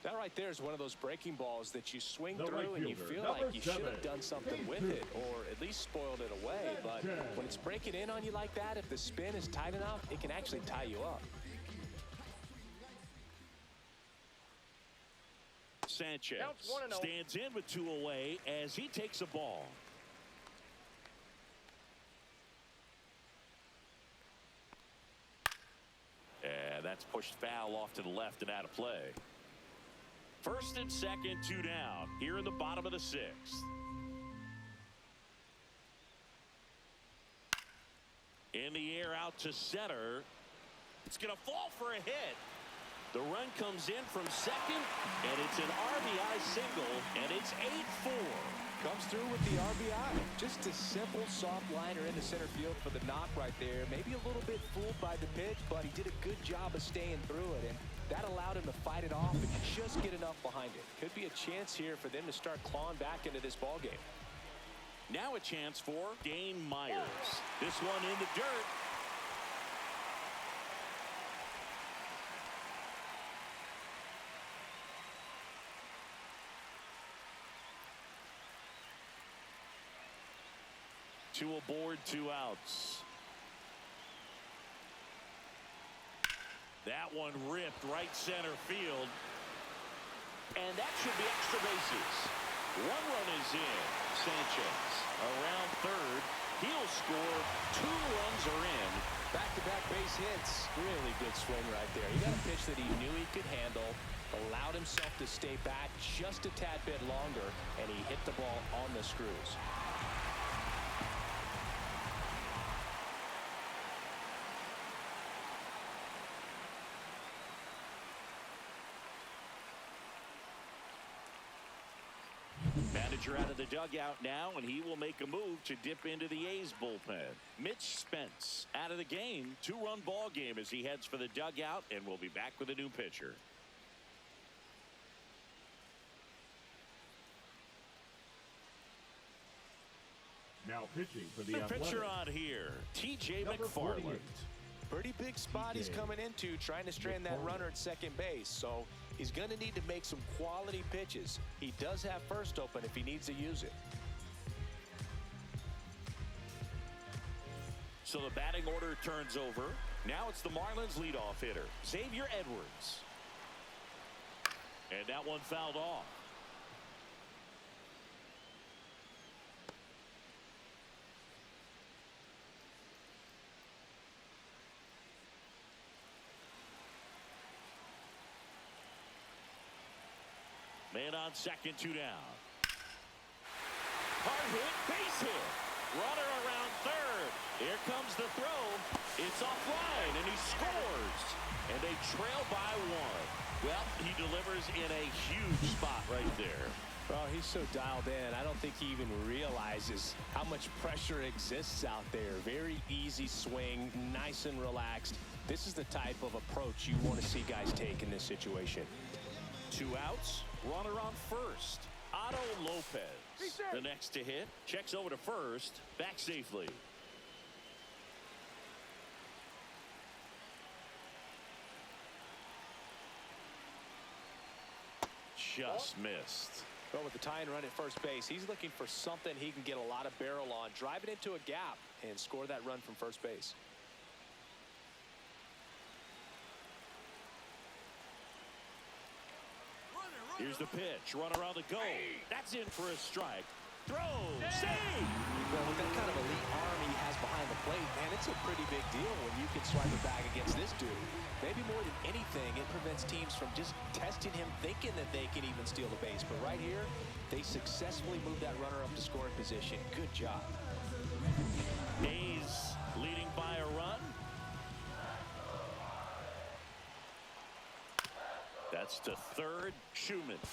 That right there is one of those breaking balls that you swing The through right and you fielder, feel number like you should 7, have done something with Pete it, or at least spoiled it away. But Sanchez. when it's breaking in on you like that, if the spin is tight enough, it can actually tie you up. Sanchez Counts 1-0. stands in with 2 away as he takes a ball. And that's pushed foul off to the left and out of play. First and second, 2 down here in the bottom of the 6th. In the air out to center. It's going to fall for a hit. The run comes in from second, and it's an RBI single, and it's 8-4. Comes through with the RBI. Just a simple soft liner into center field for the knock right there. Maybe a little bit fooled by the pitch, but he did a good job of staying through it, and that allowed him to fight it off and just get enough behind it. Could be a chance here for them to start clawing back into this ball game. Now a chance for Dane Myers. This one in the dirt. Two aboard, 2 outs. That one ripped right center field. And that should be extra bases. 1 run is in. Sanchez around third. He'll score. 2 runs are in. Back-to-back base hits. Really good swing right there. He got a pitch that he knew he could handle, allowed himself to stay back just a tad bit longer, and he hit the ball on the screws. Manager out of the dugout now, and he will make a move to dip into the A's bullpen. Mitch Spence out of the game. 2-run ball game as he heads for the dugout, and we'll be back with a new pitcher. Now pitching for the The Athletics. pitcher on here, T.J. Number McFarland. 48. Pretty big spot he's coming into, trying to strand that runner at second base. So he's going to need to make some quality pitches. He does have first open if he needs to use it. So the batting order turns over. Now it's the Marlins leadoff hitter, Xavier Edwards. And that one fouled off. Man on second, 2 down. Hard hit, base hit. Runner around third. Here comes the throw. It's offline, and he scores. And they trail by one. Well, he delivers in a huge spot right there. Well, he's so dialed in, I don't think he even realizes how much pressure exists out there. Very easy swing, nice and relaxed. This is the type of approach you want to see guys take in this situation. 2 outs, runner on first. Otto Lopez, the next to hit, checks over to first, back safely. Just missed. But with the tying run at first base, he's looking for something he can get a lot of barrel on, drive it into a gap, and score that run from first base. Here's the pitch. Runner on the go. That's in for a strike. Throw. Save. Well, with that kind of elite arm he has behind the plate, man, it's a pretty big deal when you can swipe it back against this dude. Maybe more than anything, it prevents teams from just testing him, thinking that they can even steal the base. But right here, they successfully moved that runner up to scoring position. Good job. A's leading by a run. That's to third. Schumann.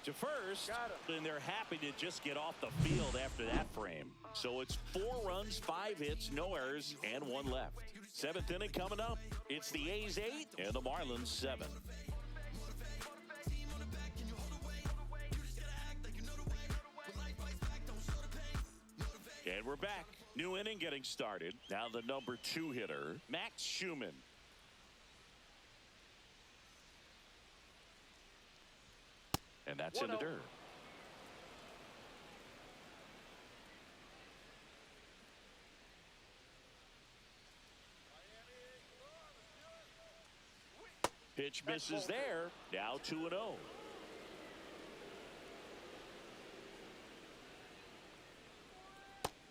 To first, and they're happy to just get off the field after that frame. So it's 4 runs, 5 hits, no errors, and 1 left. 7th inning coming up. It's the A's 8 and the Marlins 7. And we're back. New inning getting started. Now the number 2 hitter, Max Schumann. And that's in the dirt. Pitch misses there. Now 2-0.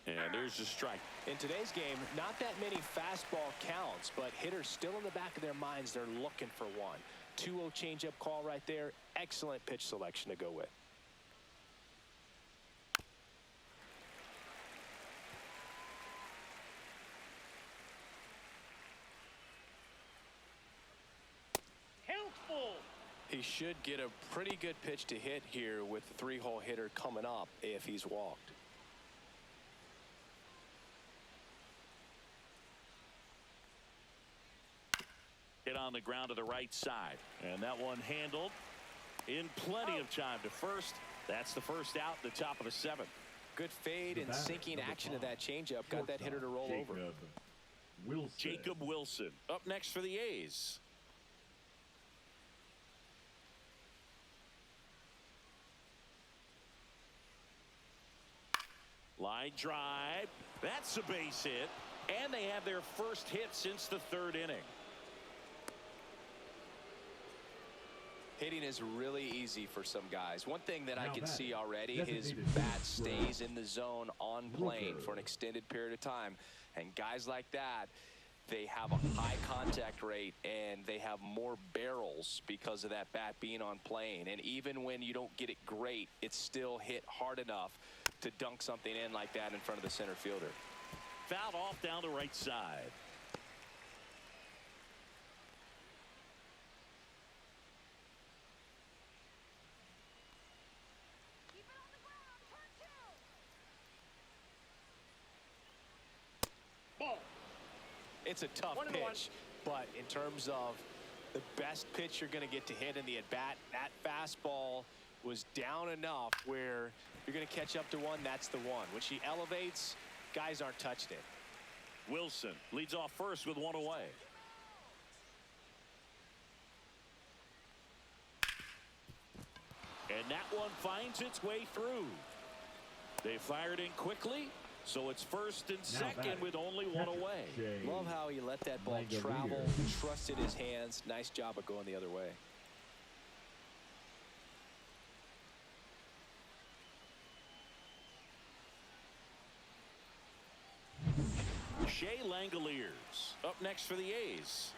And there's the strike. In today's game, not that many fastball counts, but hitters still in the back of their minds, they're looking for one. 2-0 changeup call right there. Excellent pitch selection to go with. Helpful. He should get a pretty good pitch to hit here with the 3-hole hitter coming up if he's walked. Hit on the ground to the right side. And that one handled in plenty of time to first. That's the first out, the top of the 7th. Good fade and sinking action of that changeup. Got that hitter to roll over. Jacob Wilson up next for the A's. Line drive. That's a base hit. And they have their first hit since the 3rd inning. Hitting is really easy for some guys. One thing that I can see already, his bat stays in the zone on plane for an extended period of time. And guys like that, they have a high contact rate and they have more barrels because of that bat being on plane. And even when you don't get it great, it's still hit hard enough to dunk something in like that in front of the center fielder. Fouled off down the right side. It's a tough pitch, but in terms of the best pitch you're going to get to hit in the at-bat, that fastball was down enough where you're going to catch up to one. That's the one. When she elevates, guys aren't touching it. Wilson leads off first with 1 away. And that one finds its way through. They fired in quickly. So it's first and second with only 1 away. Love how he let that ball travel, trusted his hands. Nice job of going the other way. Shea Langoliers up next for the A's.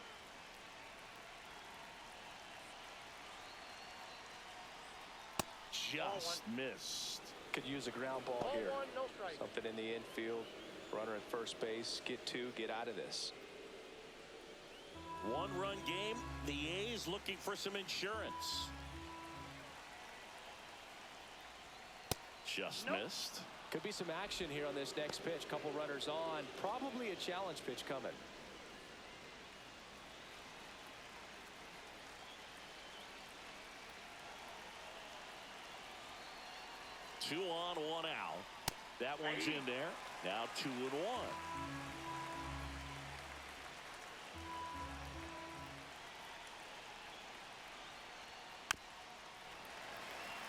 Just missed. Could use a ground ball Ball here. 1, no strike. Something in the infield. Runner at first base. Get 2. Get out of this. One-run game. The A's looking for some insurance. Just missed. Could be some action here on this next pitch. Couple runners on. Probably a challenge pitch coming. 2 on, 1 out. That one's in there. Now 2-1.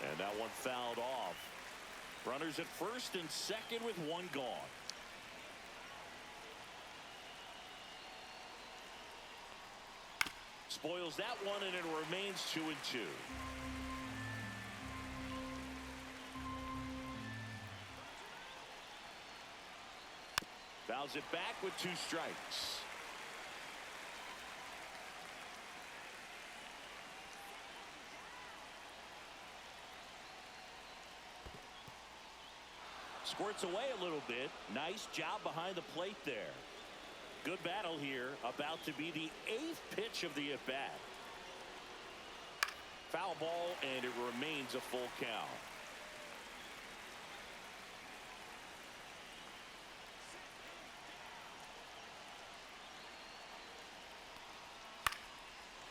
And that one fouled off. Runners at first and second with 1 gone. Spoils that one, and it remains 2-2. Fouls it back with 2 strikes. Squirts away a little bit. Nice job behind the plate there. Good battle here. About to be the 8th pitch of the at-bat. Foul ball, and it remains a full count.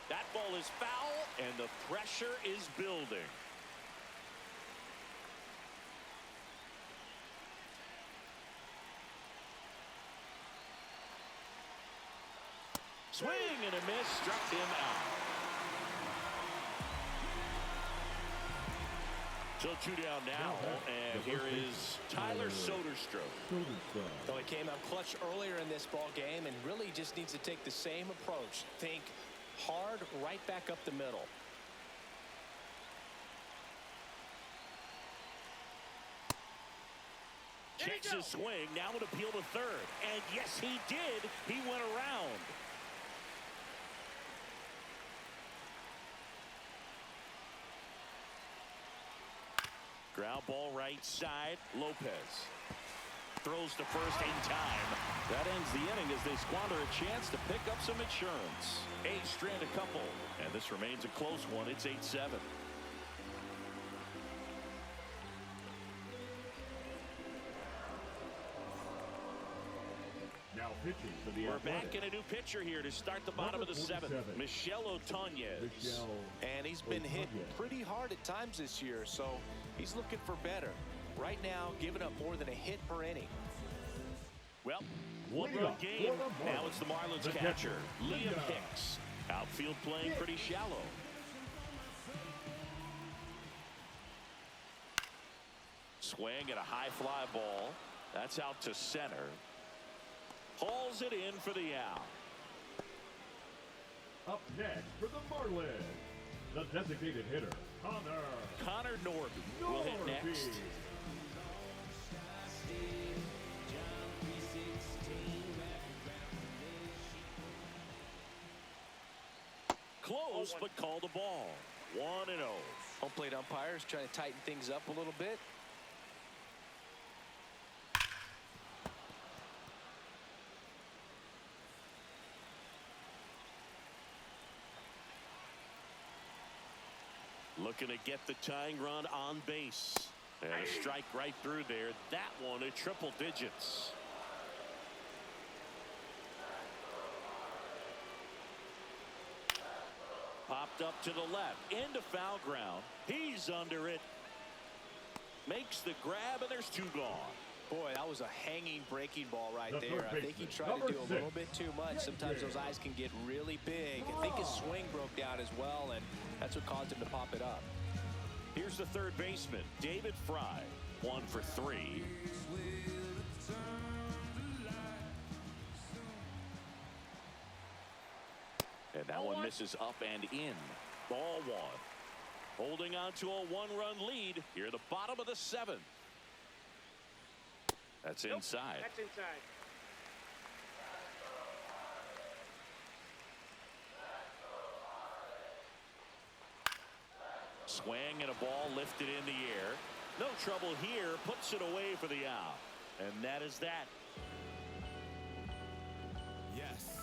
That ball is foul, and the pressure is building. Swing and a miss, struck him out. So 2 down now, and here is Tyler Soderstrom. So he came out clutch earlier in this ball game and really just needs to take the same approach. Think hard right back up the middle. Checks his swing, now an appeal to third. And yes, he did. He went around. Ground ball right side. Lopez throws to first in time. That ends the inning as they squander a chance to pick up some insurance. A's strand a couple, and this remains a close one. It's 8-7. Now pitching for the We're Athletics. back in a new pitcher here to start the bottom of the 7th. Michel Otonez. And he's been hit pretty hard at times this year, so he's looking for better. Right now, giving up more than a hit per inning. Well, one-run game. Now it's the Marlins catcher, Liam Hicks. Outfield playing pretty shallow. Swing at a high fly ball. That's out to center. Hauls it in for the out. Up next for the Marlins, the designated hitter, Connor Norby will hit next. Close, but called a ball. 1-0. Home plate umpires trying to tighten things up a little bit. Looking to get the tying run on base. And a strike right through there. That one at triple digits. Popped up to the left. Into foul ground. He's under it. Makes the grab, and there's 2 gone. Boy, that was a hanging breaking ball right The there. third I think he baseman, tried to do number a little 6. bit too much. Sometimes those eyes can get really big. I think his swing broke down as well, and that's what caused him to pop it up. Here's the third baseman, David Fry. 1 for 3. And that one misses up and in. Ball 1. Holding on to a 1-run lead here at the bottom of the 7th. That's inside. That's inside. Swing and a ball lifted in the air. No trouble here. Puts it away for the out. And that is that. Yes.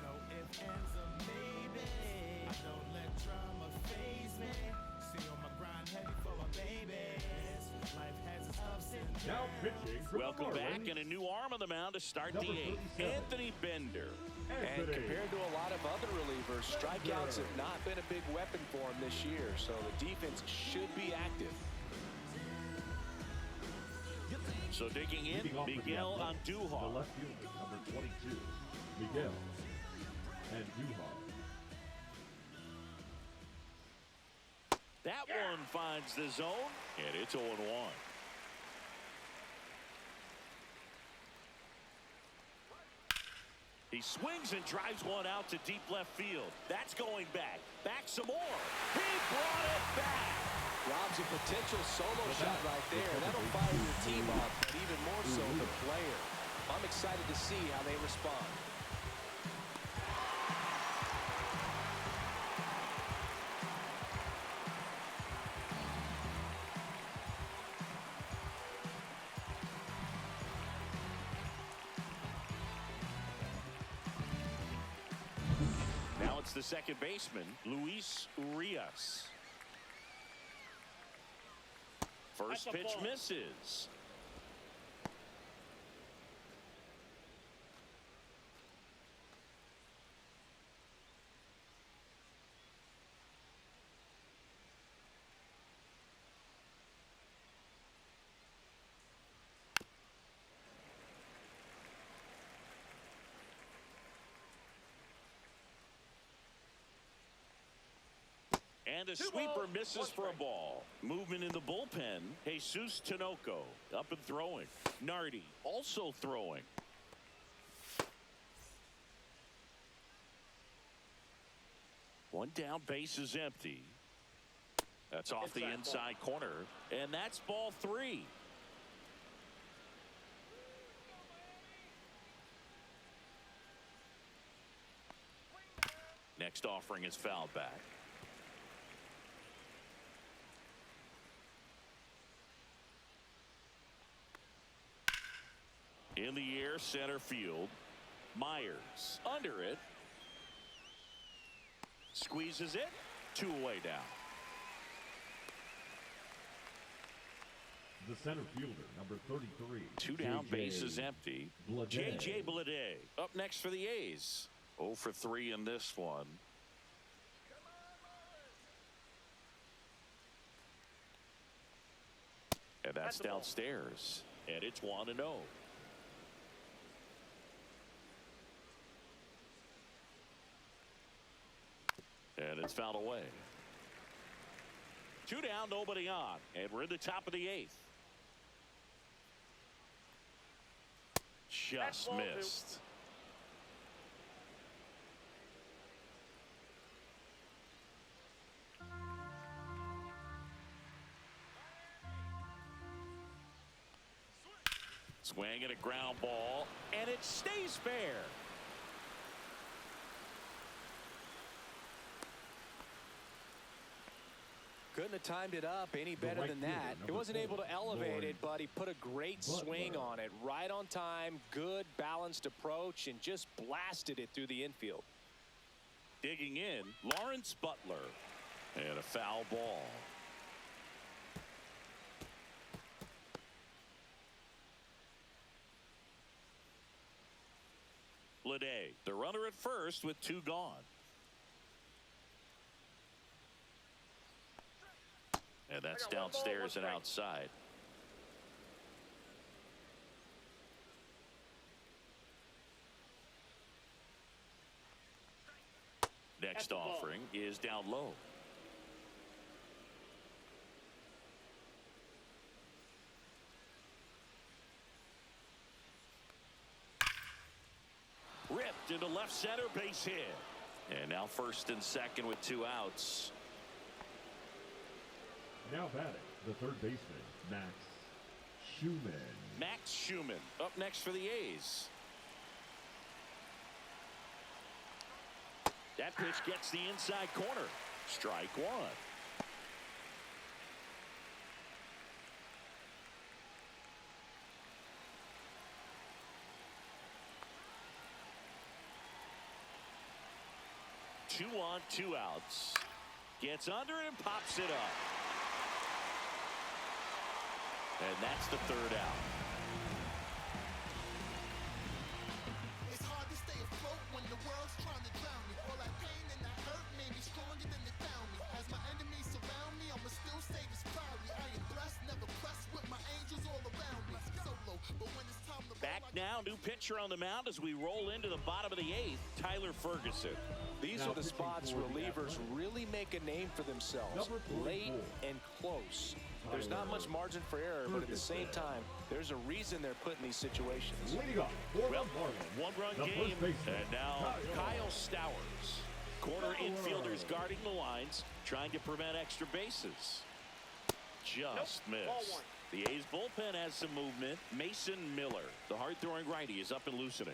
No ifs, ands, or maybe. I don't let drama faze me. Stay on my grind heavy for my babies. Life has its ups and downs. Now pitching for Welcome the back, Marlins, and a new arm on the mound to start the Number eighth. 37. Anthony Bender. And compared to a lot of other relievers, strikeouts have not been a big weapon for him this year, so the defense should be active. So digging in, Leading off with the Miguel Athletics, Andujar. the left fielder, number 22, Miguel Andujar. That one finds the zone, and it's 0-1. He swings and drives one out to deep left field. That's going back. Back some more. He brought it back. Rob's a potential solo shot right there. That'll fire your team up, but even more so the player. I'm excited to see how they respond. Now it's the second baseman, Luis Urias. First That's a pitch ball. misses. And a sweeper misses for a ball. Movement in the bullpen. Jesus Tinoco up and throwing. Nardi also throwing. One down, base is empty. That's off the inside corner. And that's ball 3. Next offering is fouled back. In the air, center field. Myers under it. Squeezes it. 2 away down. The center fielder, number 33. 2 down, JJ base is empty. Bleday. J.J. Bleday up next for the A's. 0 for 3 in this one. And that's downstairs. And it's 1-0. And it's fouled away. 2 down, nobody on. And we're in the top of the 8th. Just ball 2. missed. Swing and a ground ball, and it stays fair. Couldn't have timed it up any better right than fielder, that. He number wasn't able to 4, elevate it, Lawrence but he put a great swing Butler. on it. Right on time, good balanced approach, and just blasted it through the infield. Digging in, Lawrence Butler. And a foul ball. Bleday, the runner at first with 2 gone. And that's downstairs and outside. Next offering is down low. Ripped into left center, base hit. And now first and second with 2 outs. Now batting, the third baseman, Max Schumann. Max Schumann up next for the A's. That pitch gets the inside corner. Strike 1. 2 on, 2 outs. Gets under it and pops it up. And that's the 3rd out. It's hard to stay afloat when the world's trying to drown me. All that pain and that hurt made me stronger than it found me. As my enemies surround me, I'ma still say this proudly. I am blessed, never pressed, with my angels all around me. Solo, but when it's time to Back now, new pitcher on the mound as we roll into the bottom of the 8th, Tyler Ferguson. These are the spots relievers really make a name for themselves. Late and close. There's not much margin for error, but at the same time, there's a reason they're put in these situations. Leading off for Well, the Marlins, 1-run the game, first baseman, and now Kyle Stowers. Corner infielders guarding the lines, trying to prevent extra bases. Just Nope. Ball missed. 1. The A's bullpen has some movement. Mason Miller, the hard-throwing righty, is up and loosening.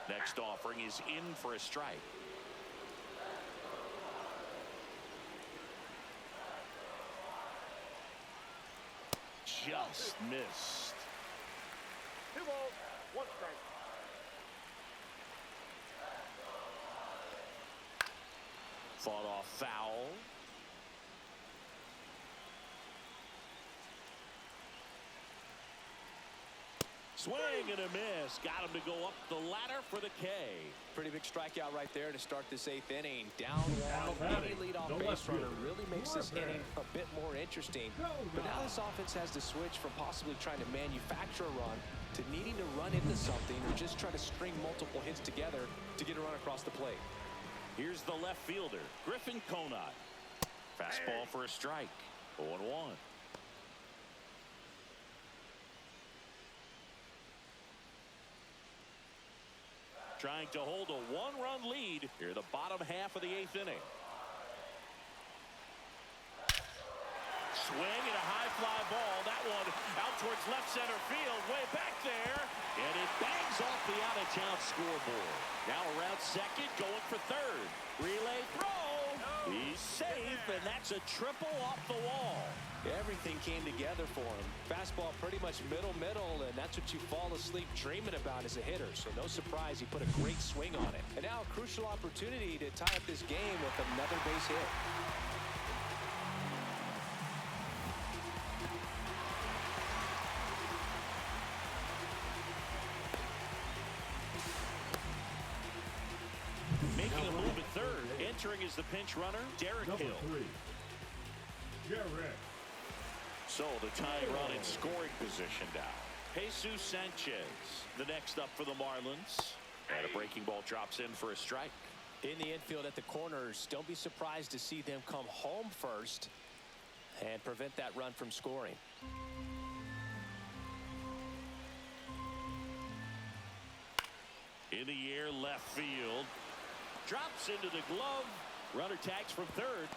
Next offering is in for a strike. Just missed. 2 balls, 1 strike. Fought off foul. Swing and a miss. Got him to go up the ladder for the K. Pretty big strikeout right there to start this 8th inning. Down one, any leadoff base runner really makes this inning a bit more interesting. But now this offense has to switch from possibly trying to manufacture a run to needing to run into something or just try to string multiple hits together to get a run across the plate. Here's the left fielder, Griffin Conant. Fastball for a strike. 0-1. Trying to hold a 1-run lead here the bottom half of the 8th inning. Swing and a high fly ball. That one out towards left center field, way back there, and it bangs off the out-of-town scoreboard. Now around second, going for 3rd. Relay throw. He's safe, and that's a triple off the wall. Everything came together for him. Fastball pretty much middle, and that's what you fall asleep dreaming about as a hitter. So no surprise he put a great swing on it. And now a crucial opportunity to tie up this game with another base hit. Making a move at 3rd. Entering is the pinch runner, Derek number Hill. 3, Garrett. So the tying run in scoring position now. Jesus Sanchez, the next up for the Marlins. And a breaking ball drops in for a strike. In the infield at the corners, don't be surprised to see them come home first and prevent that run from scoring. In the air, left field. Drops into the glove. Runner tags from 3rd.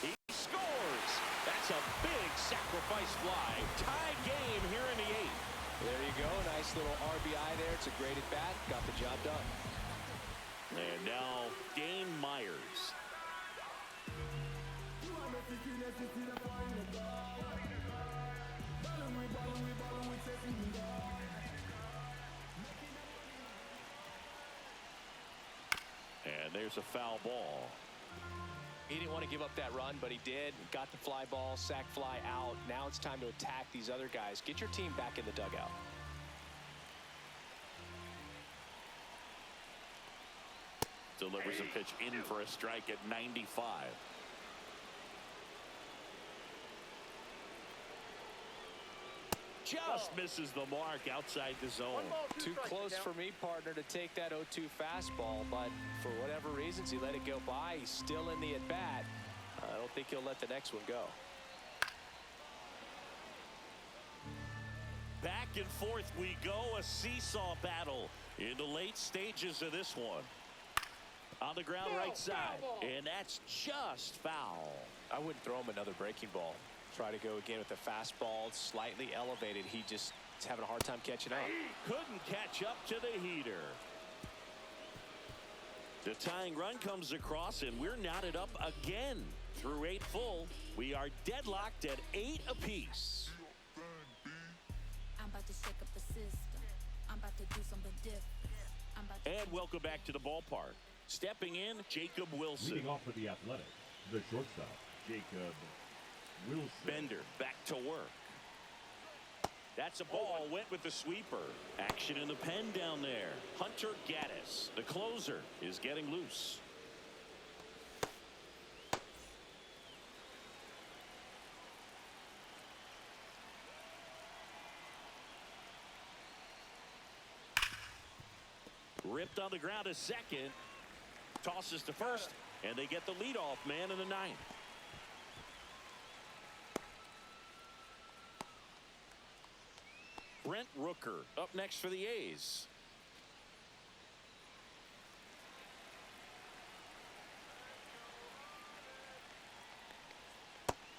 He scores. That's a big sacrifice fly. Tie game here in the 8th. There you go. Nice little RBI there. It's a great at bat. Got the job done. And now Dane Myers. And there's a foul ball. He didn't want to give up that run, but he did. Got the fly ball, sac fly out. Now it's time to attack these other guys. Get your team back in the dugout. Delivers a pitch in for a strike at 95. Just misses the mark outside the zone. 1 ball, 2 Too strikes, close count. for me, partner, to take that 0-2 fastball, but for whatever reasons, he let it go by. He's still in the at-bat. I don't think he'll let the next one go. Back and forth we go, a seesaw battle in the late stages of this one. On the ground, right side, and that's just foul. I wouldn't throw him another breaking ball. Try to go again with the fastball, slightly elevated. He just is having a hard time catching up. Couldn't catch up to the heater. The tying run comes across, and we're knotted up again. Through 8 full, we are deadlocked at 8 apiece. I'm about to shake up the system. I'm about to do something different. And welcome back to the ballpark. Stepping in, Jacob Wilson. Leading off for the Athletics, the shortstop, Jacob Wilson. Bender back to work. That's a ball, went with the sweeper. Action in the pen down there. Hunter Gaddis, the closer, is getting loose. Ripped on the ground to second. Tosses to first, and they get the leadoff man in the 9th. Brent Rooker up next for the A's.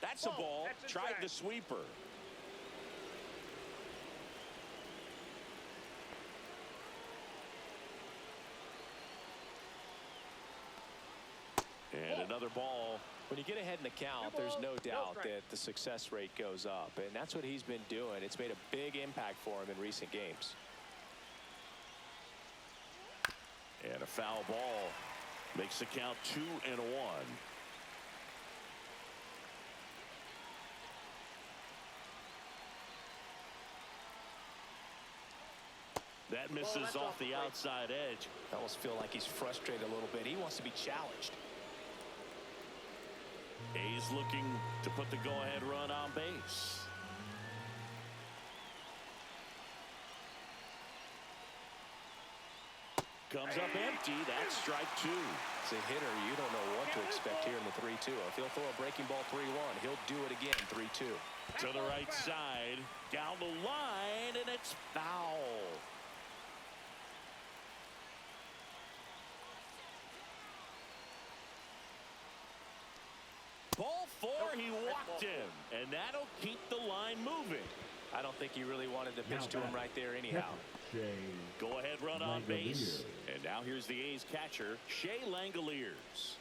That's a ball. Tried the sweeper. And another ball. When you get ahead in the count, there's no doubt that the success rate goes up, and that's what he's been doing. It's made a big impact for him in recent games. And a foul ball makes the count 2-1. That misses off the outside edge. I almost feel like he's frustrated a little bit. He wants to be challenged. A's looking to put the go-ahead run on base. Comes up empty. That's strike 2. As a hitter, you don't know what to expect here in the 3-2. If he'll throw a breaking ball 3-1, he'll do it again 3-2. To the right side, down the line, and it's foul. Ball 4, he walked him, and that'll keep the line moving. I don't think he really wanted to pitch to him right there anyhow. Go ahead run on base. And now here's the A's catcher, Shea Langoliers.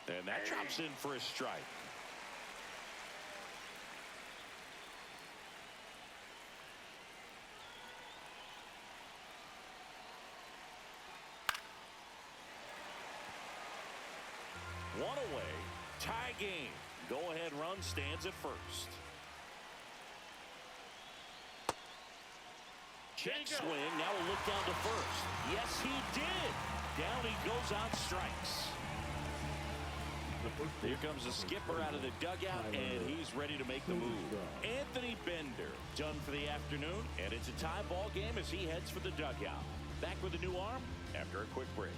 And that drops in for a strike. One away, tie game. Go-ahead run stands at first. Check swing, now a look down to first. Yes, he did. Down he goes on strikes. Here comes the skipper out of the dugout, and he's ready to make the move. Anthony Bender done for the afternoon, and it's a tie ball game as he heads for the dugout. Back with a new arm after a quick break.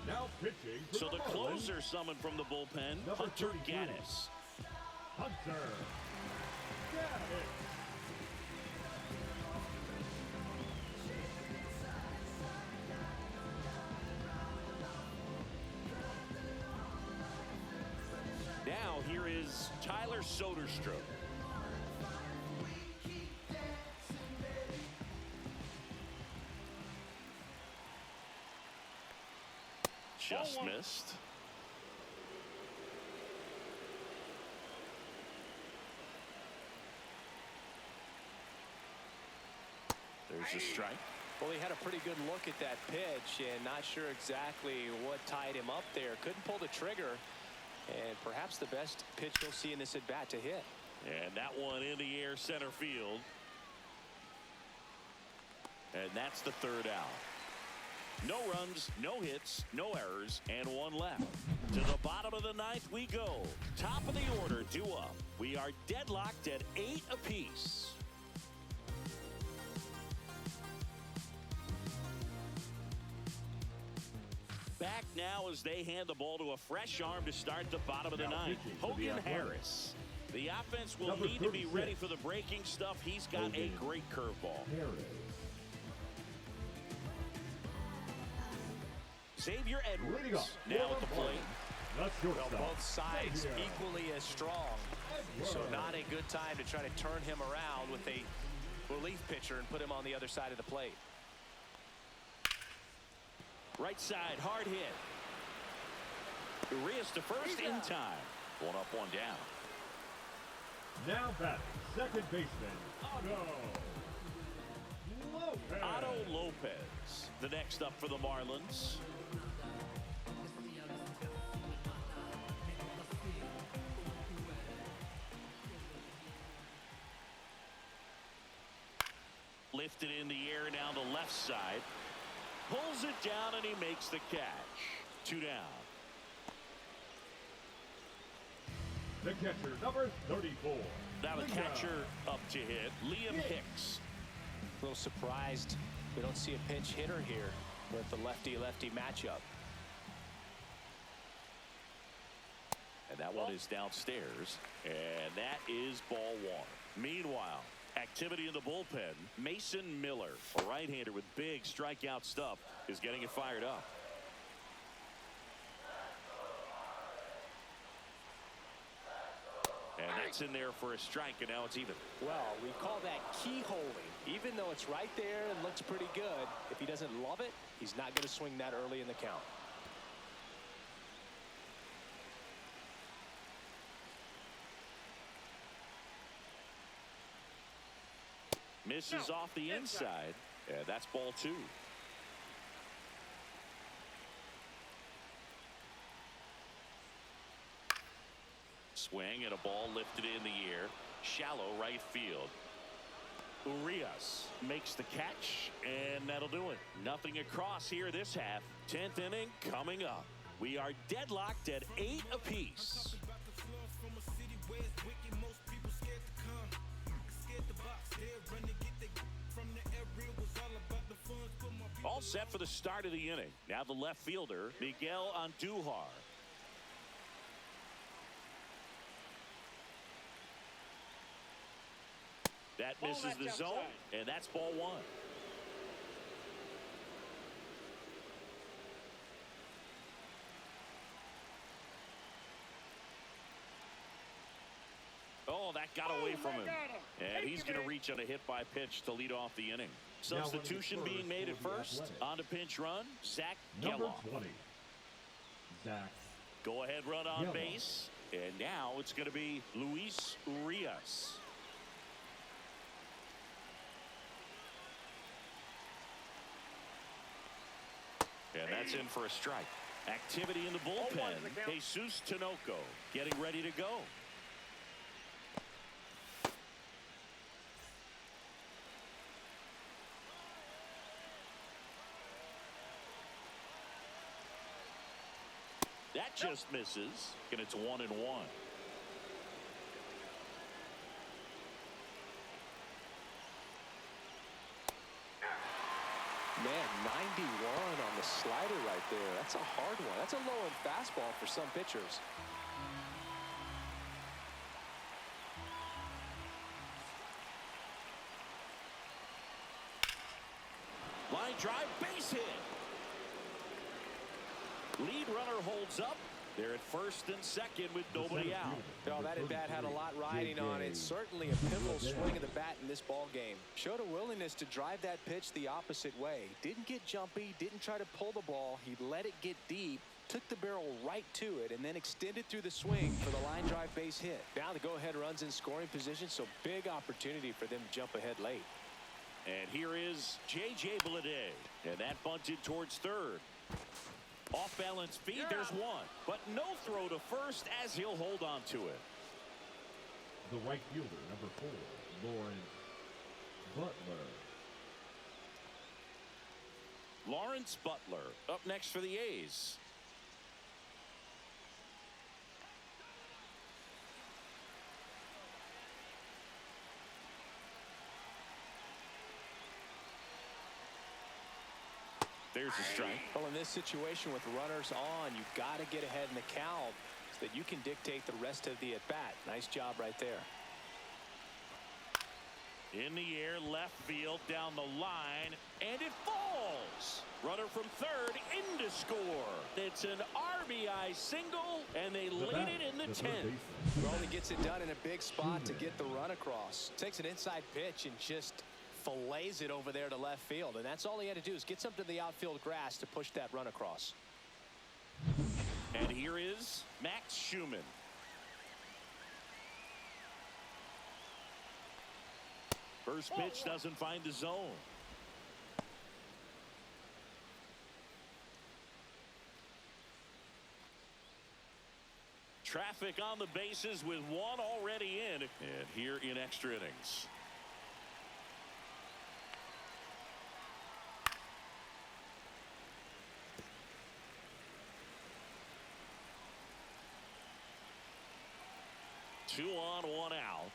Now pitching. So the closer summoned from the bullpen, Hunter Gaddis. Hunter Gaddis. Now here is Tyler Soderstrom. Just missed. There's a strike. Well, he had a pretty good look at that pitch and not sure exactly what tied him up there. Couldn't pull the trigger, and perhaps the best pitch he'll see in this at bat to hit. And that one in the air center field. And that's the third out. No runs, no hits, no errors, and one left. To the bottom of the 9th we go. Top of the order, due up. We are deadlocked at 8 apiece. Back now as they hand the ball to a fresh arm to start the bottom of the 9th. Hogan Harris. The offense will need to be ready for the breaking stuff. He's got a great curveball. Xavier Edwards now at the plate. Well, both sides equally as strong. So not a good time to try to turn him around with a relief pitcher and put him on the other side of the plate. Right side, hard hit. Urias to first in time. One up, one down. Now batting, second baseman, Otto Lopez. Otto Lopez, the next up for the Marlins. Lifted in the air now the left side. Pulls it down and he makes the catch. 2 down. The catcher, number 34. Now the Liam. catcher up to hit, Liam Hicks. A little surprised we don't see a pinch hitter here with the lefty-lefty matchup. And that one is downstairs. And that is ball 1. Meanwhile, activity in the bullpen. Mason Miller, a right-hander with big strikeout stuff, is getting it fired up. And that's in there for a strike, and now it's even. Well, we call that keyholing. Even though it's right there and looks pretty good, if he doesn't love it, he's not going to swing that early in the count. Misses off the inside. And that's ball 2. Swing and a ball lifted in the air. Shallow right field. Urias makes the catch, and that'll do it. Nothing across here this half. 10th inning coming up. We are deadlocked at 8 apiece. All set for the start of the inning. Now the left fielder, Miguel Andujar. That misses the zone, and that's ball 1. Oh, that got away from him. And he's going to reach on a hit by pitch to lead off the inning. Substitution being made at first. On to pinch run, Zach Number Geloff. 20. Zach. Go ahead run on Geloff. base. And now it's going to be Luis Urias. And that's in for a strike. Activity in the bullpen. Jesus Tinoco getting ready to go. That just misses, and it's 1-1. Man, 91 on the slider right there. That's a hard one. That's a low-end fastball for some pitchers. Line drive, base hit. Lead runner holds up. They're at first and second with nobody out. Oh, that at bat had a lot riding on it. Certainly a pivotal swing of the bat in this ball game. Showed a willingness to drive that pitch the opposite way. Didn't get jumpy, didn't try to pull the ball. He let it get deep, took the barrel right to it, and then extended through the swing for the line drive base hit. Now the go-ahead runs in scoring position, so big opportunity for them to jump ahead late. And here is J.J. Bleday. And that bunted towards third. Off balance feed, there's one. But no throw to first as he'll hold on to it. The right fielder, number 4, Lawrence Butler up next for the A's. There's a strike. Well, in this situation with runners on, you've got to get ahead in the count so that you can dictate the rest of the at-bat. Nice job right there. In the air, left field, down the line, and it falls. Runner from third in to score. It's an RBI single, and they lead it in the 10th. Rowley gets it done in a big spot to get the run across. Takes an inside pitch and just fillets it over there to left field. And that's all he had to do is get something to the outfield grass to push that run across. And here is Max Schumann. First pitch doesn't find the zone. Traffic on the bases with one already in. And here in extra innings. Two on, one out.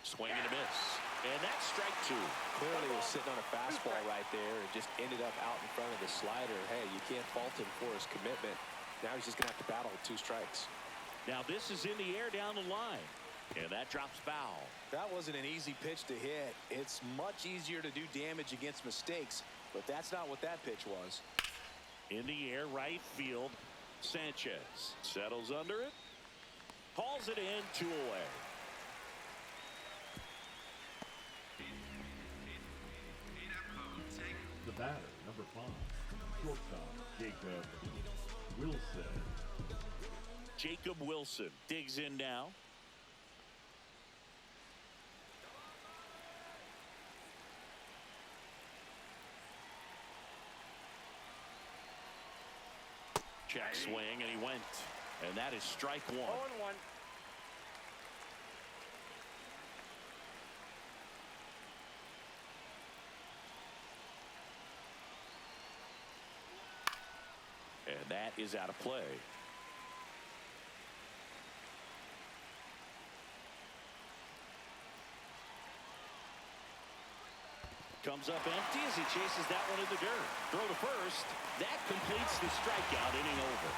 Swing and a miss. And that's strike two. Clearly was sitting on a fastball right there and just ended up out in front of the slider. Hey, you can't fault him for his commitment. Now he's just going to have to battle with 2 strikes. Now this is in the air down the line. And that drops foul. That wasn't an easy pitch to hit. It's much easier to do damage against mistakes, but that's not what that pitch was. In the air, right field. Sanchez settles under it. Hauls it in, 2 away. The batter, number 5, shortstop, Jacob Wilson. Jacob Wilson digs in now. Check swing, and he went. And that is strike 1. 0-1. And that is out of play. Comes up empty as he chases that one in the dirt. Throw to first. That completes the strikeout, inning over.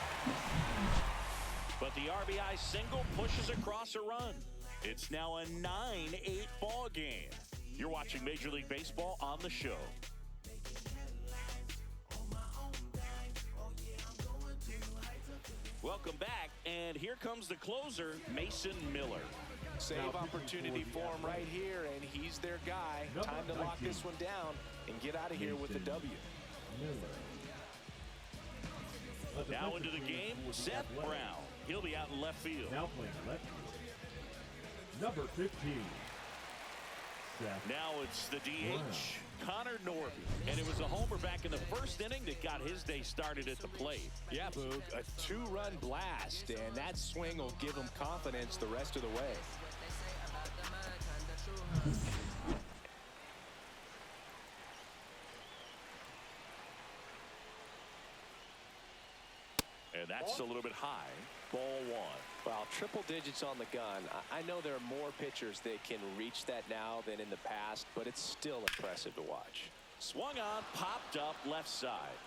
But the RBI single pushes across a run. It's now a 9-8 ball game. You're watching Major League Baseball on the show. Welcome back, and here comes the closer, Mason Miller. Save opportunity for him right here, and he's their guy. Time to lock this one down and get out of here with the W. Now into the game, Seth Brown. He'll be out in left field. Now playing left field, number 15. Seth Now it's the DH, Connor Norby. And it was a homer back in the first inning that got his day started at the plate. Yeah, Boog, a 2-run blast, and that swing will give him confidence the rest of the way. And that's a little bit high. Ball 1. Well, triple digits on the gun. I know there are more pitchers that can reach that now than in the past, but it's still impressive to watch. Swung on, popped up left side.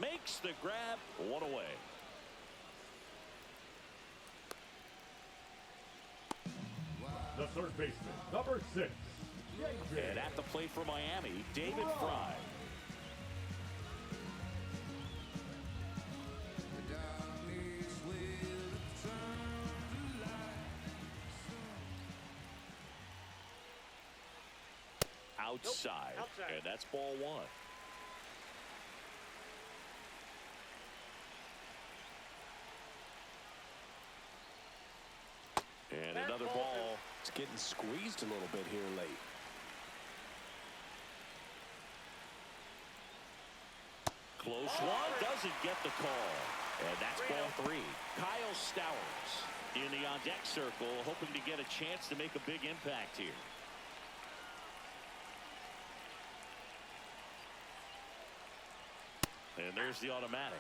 Makes the grab, 1 away. The third baseman, number 6. And at the plate for Miami, David Fry. Outside. And that's ball 1. And another ball. It's getting squeezed a little bit here late. Close one, doesn't get the call. And that's ball 3. Kyle Stowers in the on-deck circle, hoping to get a chance to make a big impact here. And there's the automatic.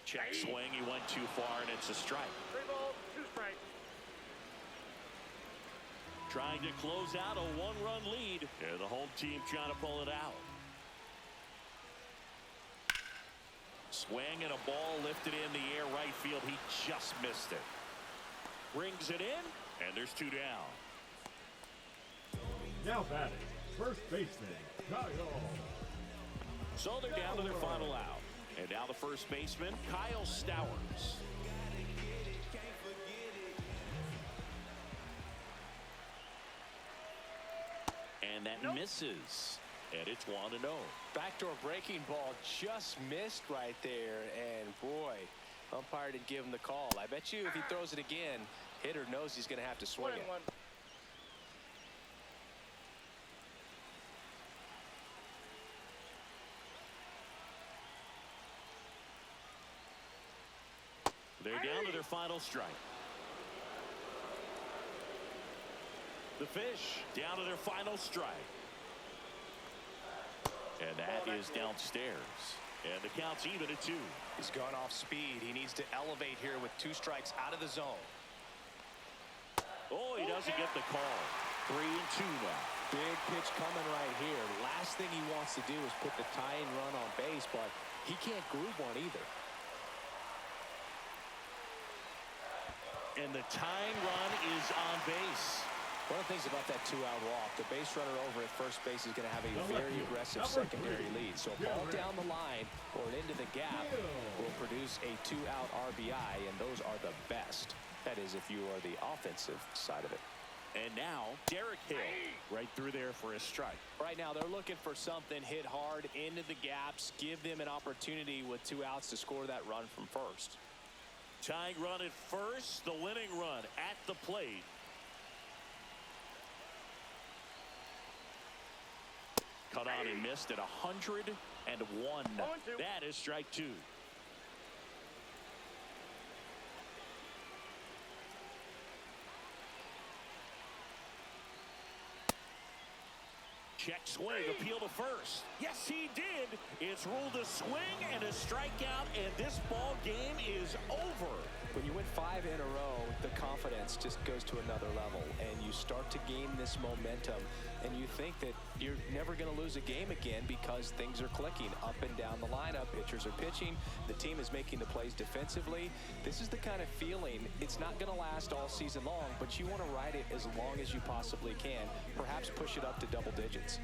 Check swing, he went too far, and it's a strike. 3 balls, 2 strikes. Trying to close out a 1-run lead. And the home team trying to pull it out. Swing and a ball lifted in the air right field. He just missed it. Brings it in, and there's 2 down. Now batting, first baseman, Kyle. So they're down to their final out. And now the first baseman, Kyle Stowers. And that misses. And it's 1-0. Backdoor breaking ball just missed right there. And boy, umpire didn't give him the call. I bet you if he throws it again, hitter knows he's going to have to swing it. 1-1. They're down to their final strike. The Fish down to their final strike. And that is downstairs. And the count's even at 2. He's gone off speed. He needs to elevate here with 2 strikes out of the zone. Oh, he doesn't get the call. 3-2 now. Big pitch coming right here. Last thing he wants to do is put the tying run on base, but he can't groove one either. And the tying run is on base. One of the things about that 2-out walk, the base runner over at first base is going to have a very aggressive secondary lead. So a ball down the line or into the gap will produce a 2-out RBI, and those are the best. That is, if you are the offensive side of it. And now, Derek Hill right through there for a strike. Right now, they're looking for something, hit hard into the gaps, give them an opportunity with 2 outs to score that run from first. Tying run at first, the winning run at the plate. Cut on and missed at 101. That is strike 2. Check swing, appeal to first. Yes, he did. It's ruled a swing and a strikeout, and this ball game is over. When you win 5 in a row, the confidence just goes to another level, and you start to gain this momentum, and you think that you're never going to lose a game again because things are clicking up and down the lineup. Pitchers are pitching. The team is making the plays defensively. This is the kind of feeling, it's not going to last all season long, but you want to ride it as long as you possibly can. Perhaps push it up to double digits.